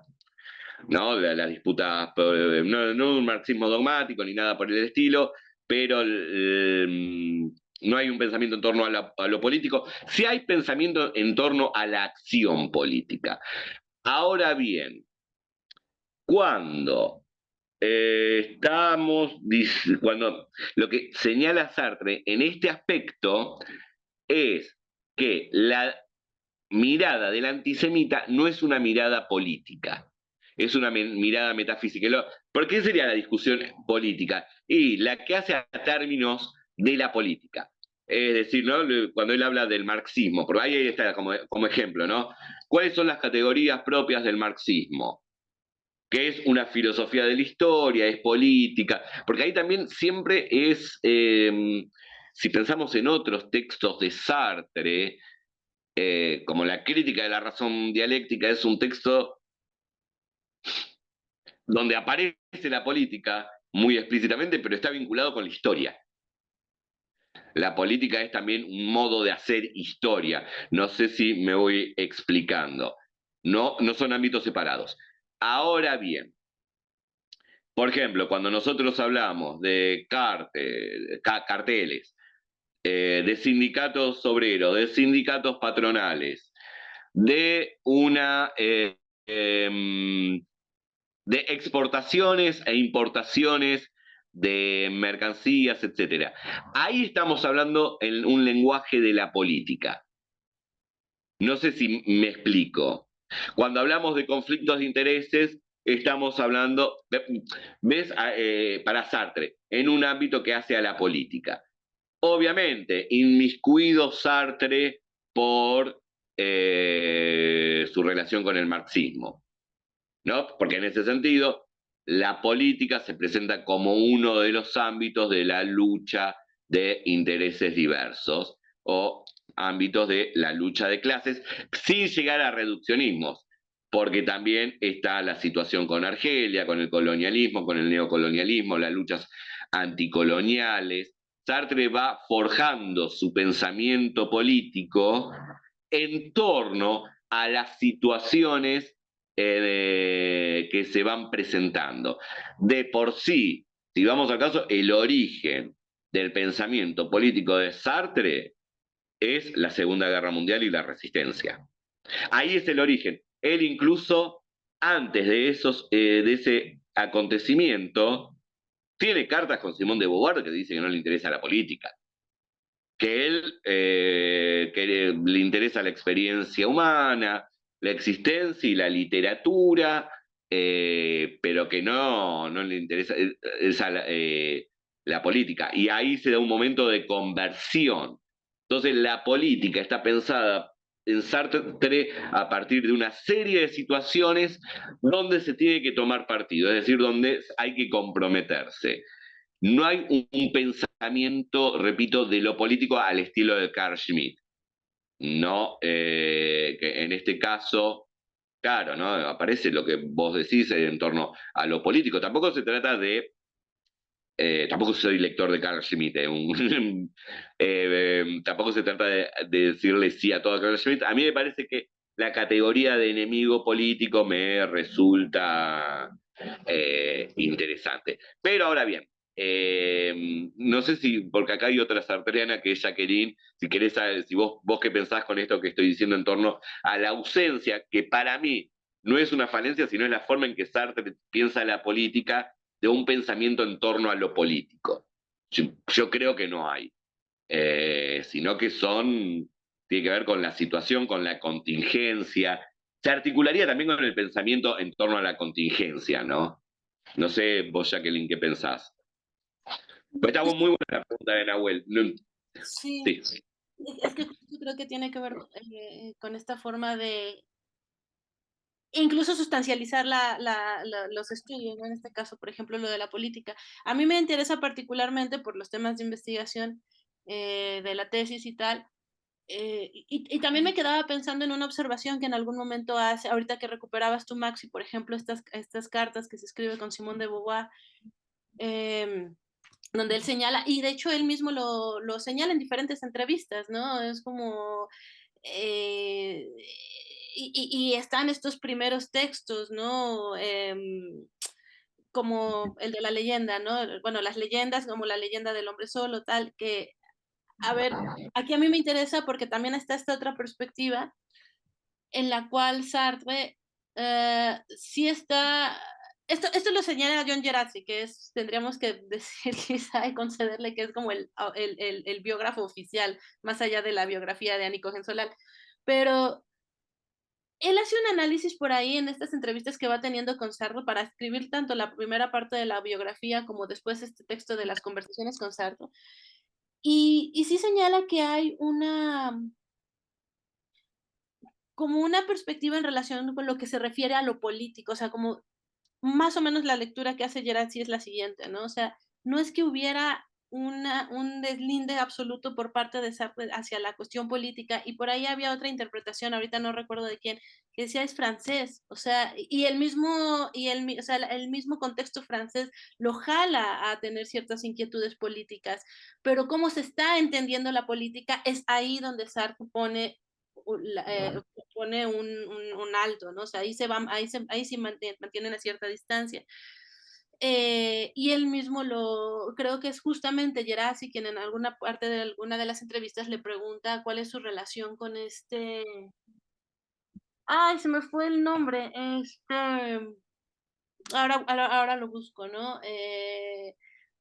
¿no? La disputa, no un marxismo dogmático ni nada por el estilo, pero no hay un pensamiento en torno a lo político. Sí hay pensamiento en torno a la acción política. Ahora bien, cuando cuando lo que señala Sartre en este aspecto es que la mirada del antisemita no es una mirada política, es una mirada metafísica. ¿Por qué sería la discusión política? Y la que hace a términos de la política. Es decir, ¿no?, cuando él habla del marxismo, por ahí está como ejemplo, ¿no? ¿Cuáles son las categorías propias del marxismo? Que es una filosofía de la historia, es política, porque ahí también siempre es, si pensamos en otros textos de Sartre, como la crítica de la razón dialéctica, es un texto donde aparece la política muy explícitamente, pero está vinculado con la historia. La política es también un modo de hacer historia. No sé si me voy explicando. No son ámbitos separados. Ahora bien, por ejemplo, cuando nosotros hablamos de carteles, de sindicatos obreros, de sindicatos patronales, de de exportaciones e importaciones de mercancías, etc. Ahí estamos hablando en un lenguaje de la política. No sé si me explico. Cuando hablamos de conflictos de intereses, estamos hablando, ¿ves? Para Sartre, en un ámbito que hace a la política. Obviamente, inmiscuido Sartre por su relación con el marxismo, ¿no? Porque en ese sentido, la política se presenta como uno de los ámbitos de la lucha de intereses diversos o ámbitos de la lucha de clases, sin llegar a reduccionismos, porque también está la situación con Argelia, con el colonialismo, con el neocolonialismo, las luchas anticoloniales. Sartre va forjando su pensamiento político en torno a las situaciones que se van presentando. De por sí, si vamos al caso, el origen del pensamiento político de Sartre es la Segunda Guerra Mundial y la resistencia. Ahí es el origen. Él incluso antes de ese acontecimiento, tiene cartas con Simón de Beauvoir que dice que no le interesa la política, que que le interesa la experiencia humana, la existencia y la literatura, pero que no le interesa la política. Y ahí se da un momento de conversión. Entonces la política está pensada en Sartre a partir de una serie de situaciones donde se tiene que tomar partido, es decir, donde hay que comprometerse. No hay un pensamiento, repito, de lo político al estilo de Carl Schmitt. No, que en este caso, claro, ¿no? Aparece lo que vos decís en torno a lo político. Tampoco se trata de tampoco soy lector de Carl Schmitt, tampoco se trata de decirle sí a todo Carl Schmitt. A mí me parece que la categoría de enemigo político me resulta interesante. Pero ahora bien, no sé si, porque acá hay otra sartreana que es Jacqueline, si querés saber, si vos qué pensás con esto que estoy diciendo en torno a la ausencia, que para mí no es una falencia, sino es la forma en que Sartre piensa la política de un pensamiento en torno a lo político. Yo creo que no hay, sino que tiene que ver con la situación, con la contingencia. Se articularía también con el pensamiento en torno a la contingencia, ¿no? No sé vos, Jacqueline, ¿qué pensás? Pues está muy buena la pregunta de Nahuel. Sí, Sí. es que yo creo que tiene que ver con esta forma de incluso sustancializar los estudios, ¿no? En este caso, por ejemplo, lo de la política. A mí me interesa particularmente por los temas de investigación de la tesis y tal. Y también me quedaba pensando en una observación que en algún momento hace, ahorita que recuperabas tú, Maxi, por ejemplo, estas cartas que se escribe con Simón de Beauvoir, donde él señala, y de hecho él mismo lo señala en diferentes entrevistas, ¿no? Es como... Eh, y están estos primeros textos, ¿no? Como el de la leyenda, ¿no? Bueno, las leyendas, como la leyenda del hombre solo, tal, que, a ver, aquí a mí me interesa porque también está esta otra perspectiva en la cual Sartre sí está... Esto lo señala John Gerazzi, que es, tendríamos que decir quizá y concederle que es como el biógrafo oficial, más allá de la biografía de Annie Cohen-Solal. Pero él hace un análisis por ahí en estas entrevistas que va teniendo con Sartre para escribir tanto la primera parte de la biografía como después este texto de las conversaciones con Sartre. Y sí señala que hay como una perspectiva en relación con lo que se refiere a lo político, o sea, como más o menos la lectura que hace Gerard sí es la siguiente, ¿no? O sea, no es que hubiera un deslinde absoluto por parte de Sartre hacia la cuestión política, y por ahí había otra interpretación, ahorita no recuerdo de quién, que decía es francés, o sea, o sea, el mismo contexto francés lo jala a tener ciertas inquietudes políticas, pero cómo se está entendiendo la política es ahí donde Sartre pone un alto, ¿no? O sea, ahí sí mantienen a cierta distancia. Y él mismo creo que es justamente Gerasi quien en alguna parte de alguna de las entrevistas le pregunta cuál es su relación con ay, se me fue el nombre, ahora lo busco, ¿no?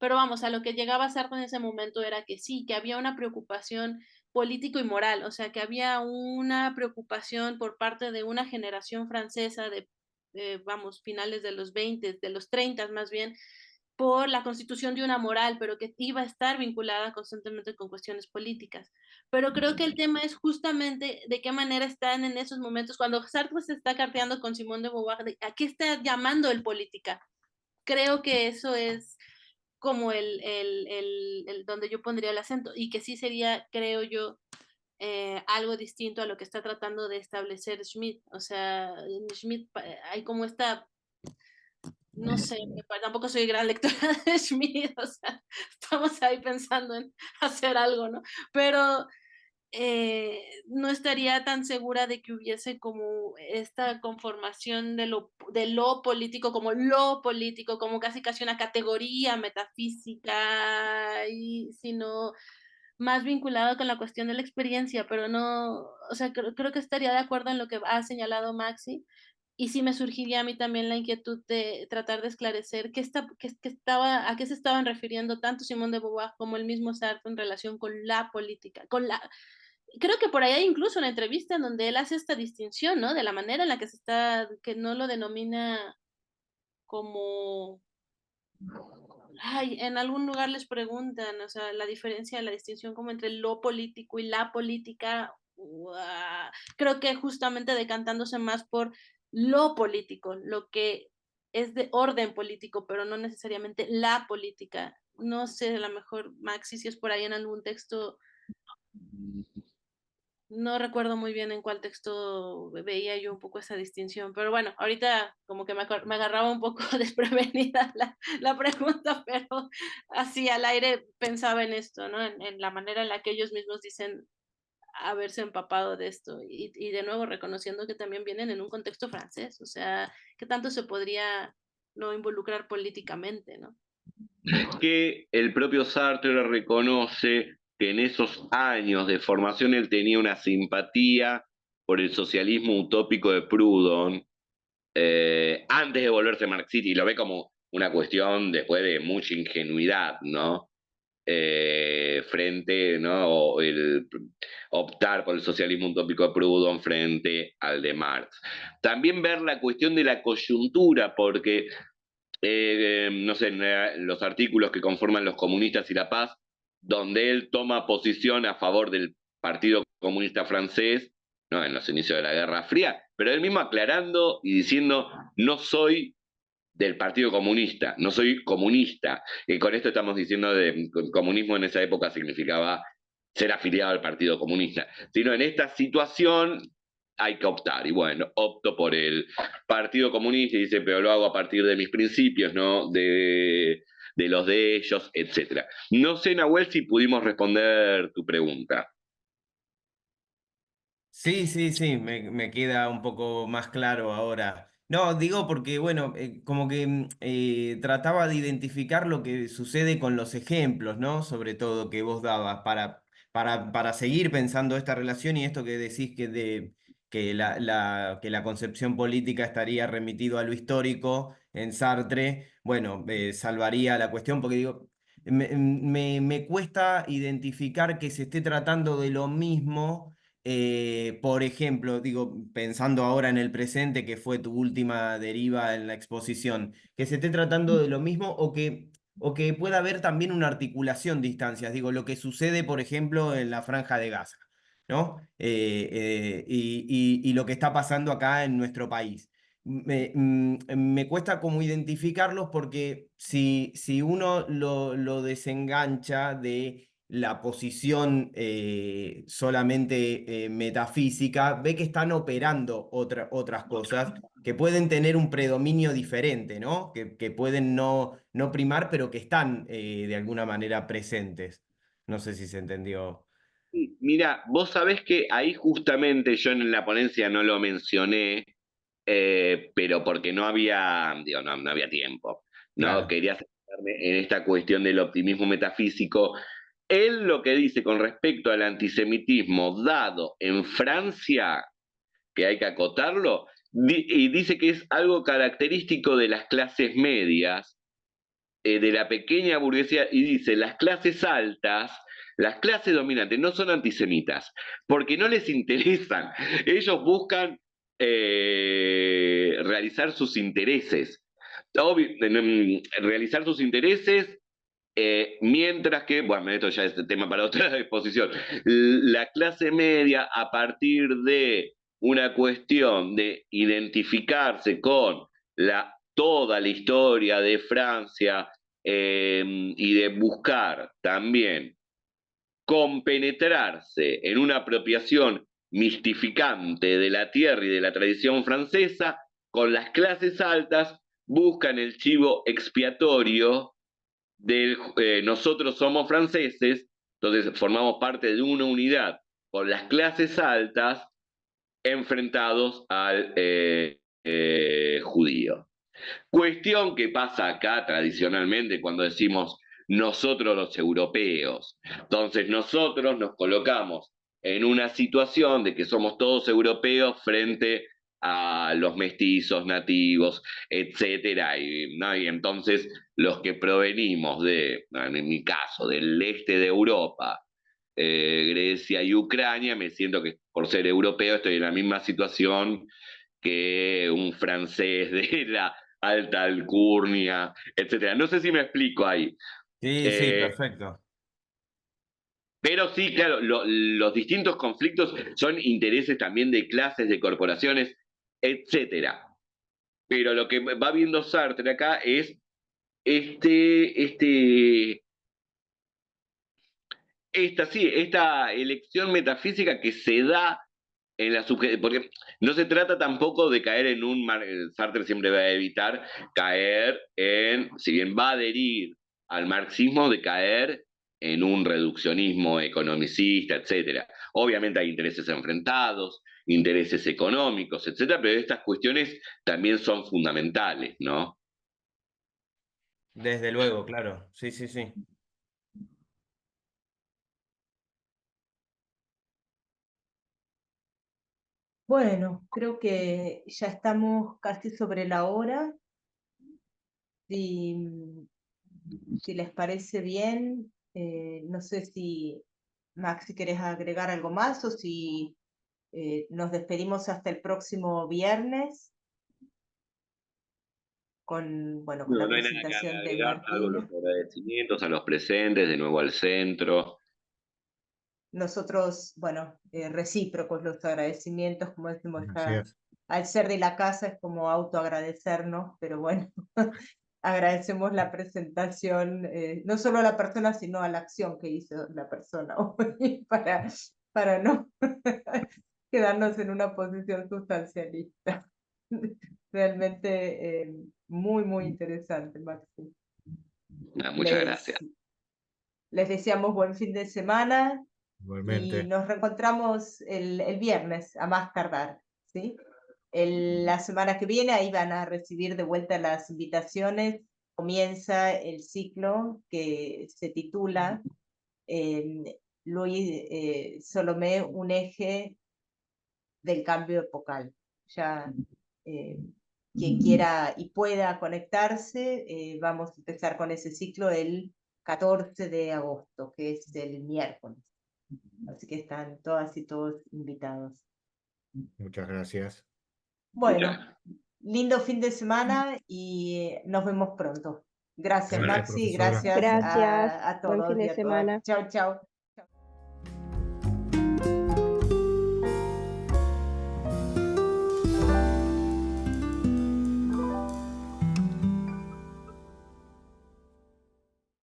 Pero vamos, a lo que llegaba a ser en ese momento era que sí, que había una preocupación político y moral, o sea, que había una preocupación por parte de una generación francesa vamos, finales de los 20, de los 30 más bien, por la constitución de una moral, pero que iba a estar vinculada constantemente con cuestiones políticas. Pero creo que el tema es justamente de qué manera están en esos momentos, cuando Sartre se está carteando con Simón de Beauvoir, ¿a qué está llamando el política? Creo que eso es como donde yo pondría el acento, y que sí sería, creo yo, algo distinto a lo que está tratando de establecer Schmitt. O sea, Schmitt, hay como esta, no sé, tampoco soy gran lectora de Schmitt, o sea, estamos ahí pensando en hacer algo, ¿no? Pero no estaría tan segura de que hubiese como esta conformación de lo político, como casi casi una categoría metafísica, sino más vinculado con la cuestión de la experiencia, pero no, o sea, creo que estaría de acuerdo en lo que ha señalado Maxi, Y sí me surgiría a mí también la inquietud de tratar de esclarecer a qué se estaban refiriendo tanto Simone de Beauvoir como el mismo Sartre en relación con la política, creo que por ahí hay incluso una entrevista en donde él hace esta distinción, ¿no? De la manera en la que no lo denomina como, en algún lugar les preguntan, o sea, la diferencia, la distinción como entre lo político y la política, creo que justamente decantándose más por lo político, lo que es de orden político, pero no necesariamente la política. No sé, a lo mejor Maxi, si es por ahí en algún texto, no recuerdo muy bien en cuál texto veía yo un poco esa distinción, pero bueno, ahorita como que me agarraba un poco desprevenida la pregunta, pero así al aire pensaba en esto, ¿no? En la manera en la que ellos mismos dicen haberse empapado de esto y de nuevo reconociendo que también vienen en un contexto francés, o sea, que tanto se podría no involucrar políticamente, ¿no? Que el propio Sartre reconoce que en esos años de formación él tenía una simpatía por el socialismo utópico de Proudhon, antes de volverse marxista, y lo ve como una cuestión después de mucha ingenuidad, ¿no? Frente, ¿no? Optar por el socialismo utópico de Proudhon frente al de Marx. También ver la cuestión de la coyuntura, porque no sé, en los artículos que conforman Los Comunistas y la Paz, donde él toma posición a favor del Partido Comunista Francés, ¿no? En los inicios de la Guerra Fría, pero él mismo aclarando y diciendo, no soy del Partido Comunista, no soy comunista. Y con esto estamos diciendo de comunismo en esa época significaba ser afiliado al Partido Comunista, sino en esta situación hay que optar. Y bueno, opto por el Partido Comunista y dice, pero lo hago a partir de mis principios, ¿no? De los de ellos, etc. No sé, Nahuel, si pudimos responder tu pregunta. Sí, sí, sí, me queda un poco más claro ahora. No, digo porque, bueno, como que trataba de identificar lo que sucede con los ejemplos, ¿no? Sobre todo que vos dabas, para seguir pensando esta relación y esto que decís que la concepción política estaría remitido a lo histórico en Sartre, bueno, salvaría la cuestión porque digo, me cuesta identificar que se esté tratando de lo mismo. Por ejemplo, digo, pensando ahora en el presente, que fue tu última deriva en la exposición, que se esté tratando de lo mismo o que pueda haber también una articulación de instancias, digo, lo que sucede, por ejemplo, en la Franja de Gaza, ¿no? Y lo que está pasando acá en nuestro país. Me cuesta como identificarlos porque si uno lo desengancha de la posición solamente metafísica, ve que están operando otras cosas que pueden tener un predominio diferente, ¿no? Que pueden no primar, pero que están de alguna manera presentes. No sé si se entendió. Mira, vos sabés que ahí justamente yo en la ponencia no lo mencioné, pero porque no había, digo, no había tiempo, ¿no? Claro. Quería centrarme en esta cuestión del optimismo metafísico. Él lo que dice con respecto al antisemitismo dado en Francia, que hay que acotarlo, y dice que es algo característico de las clases medias, de la pequeña burguesía, y dice, las clases altas, las clases dominantes no son antisemitas, porque no les interesan. Ellos buscan realizar sus intereses. Realizar sus intereses, mientras que, bueno, esto ya es tema para otra exposición, la clase media, a partir de una cuestión de identificarse con toda la historia de Francia, y de buscar también compenetrarse en una apropiación mistificante de la tierra y de la tradición francesa, con las clases altas buscan el chivo expiatorio del nosotros somos franceses, entonces formamos parte de una unidad con las clases altas enfrentados al judío. Cuestión que pasa acá tradicionalmente cuando decimos nosotros los europeos. Entonces nosotros nos colocamos en una situación de que somos todos europeos frente a los mestizos nativos, etcétera, ¿no? Y entonces los que provenimos en mi caso, del este de Europa, Grecia y Ucrania, me siento que por ser europeo estoy en la misma situación que un francés de la alta alcurnia, etcétera. No sé si me explico ahí. Sí, sí, perfecto. Pero sí, claro, los distintos conflictos son intereses también de clases, de corporaciones, etcétera. Pero lo que va viendo Sartre acá es esta elección metafísica que se da en la porque no se trata tampoco de caer en Sartre siempre va a evitar caer si bien va a adherir al marxismo, de caer en un reduccionismo economicista, etcétera. Obviamente hay intereses enfrentados, intereses económicos, etcétera, pero estas cuestiones también son fundamentales, ¿no? Desde luego, claro. Sí, sí, sí. Bueno, creo que ya estamos casi sobre la hora. Si les parece bien, no sé si Max, si querés agregar algo más o si nos despedimos hasta el próximo viernes con, bueno, con No, la no hay nada que presentación de agregar, salvo los Martina. agradecimientos a los presentes, de nuevo al centro. Nosotros, bueno, recíprocos los agradecimientos, como decimos Así ya, es. al ser de la casa es como autoagradecernos, pero bueno, agradecemos la presentación, no solo a la persona, sino a la acción que hizo la persona hoy para no quedarnos en una posición sustancialista. Realmente muy, muy interesante, Maxi. Muchas gracias. Les deseamos buen fin de semana y Igualmente. nos reencontramos el viernes a más tardar, ¿sí? La semana que viene ahí van a recibir de vuelta las invitaciones. Comienza el ciclo que se titula Luis Solomé, un eje del cambio epocal. Ya quien quiera y pueda conectarse, vamos a empezar con ese ciclo el 14 de agosto, que es el miércoles. Así que están todas y todos invitados. Muchas gracias. Bueno, lindo fin de semana y nos vemos pronto. Gracias, Gracias, Maxi, profesora. gracias Gracias. a Buen todos fin y de a todas. semana. Chao, chao.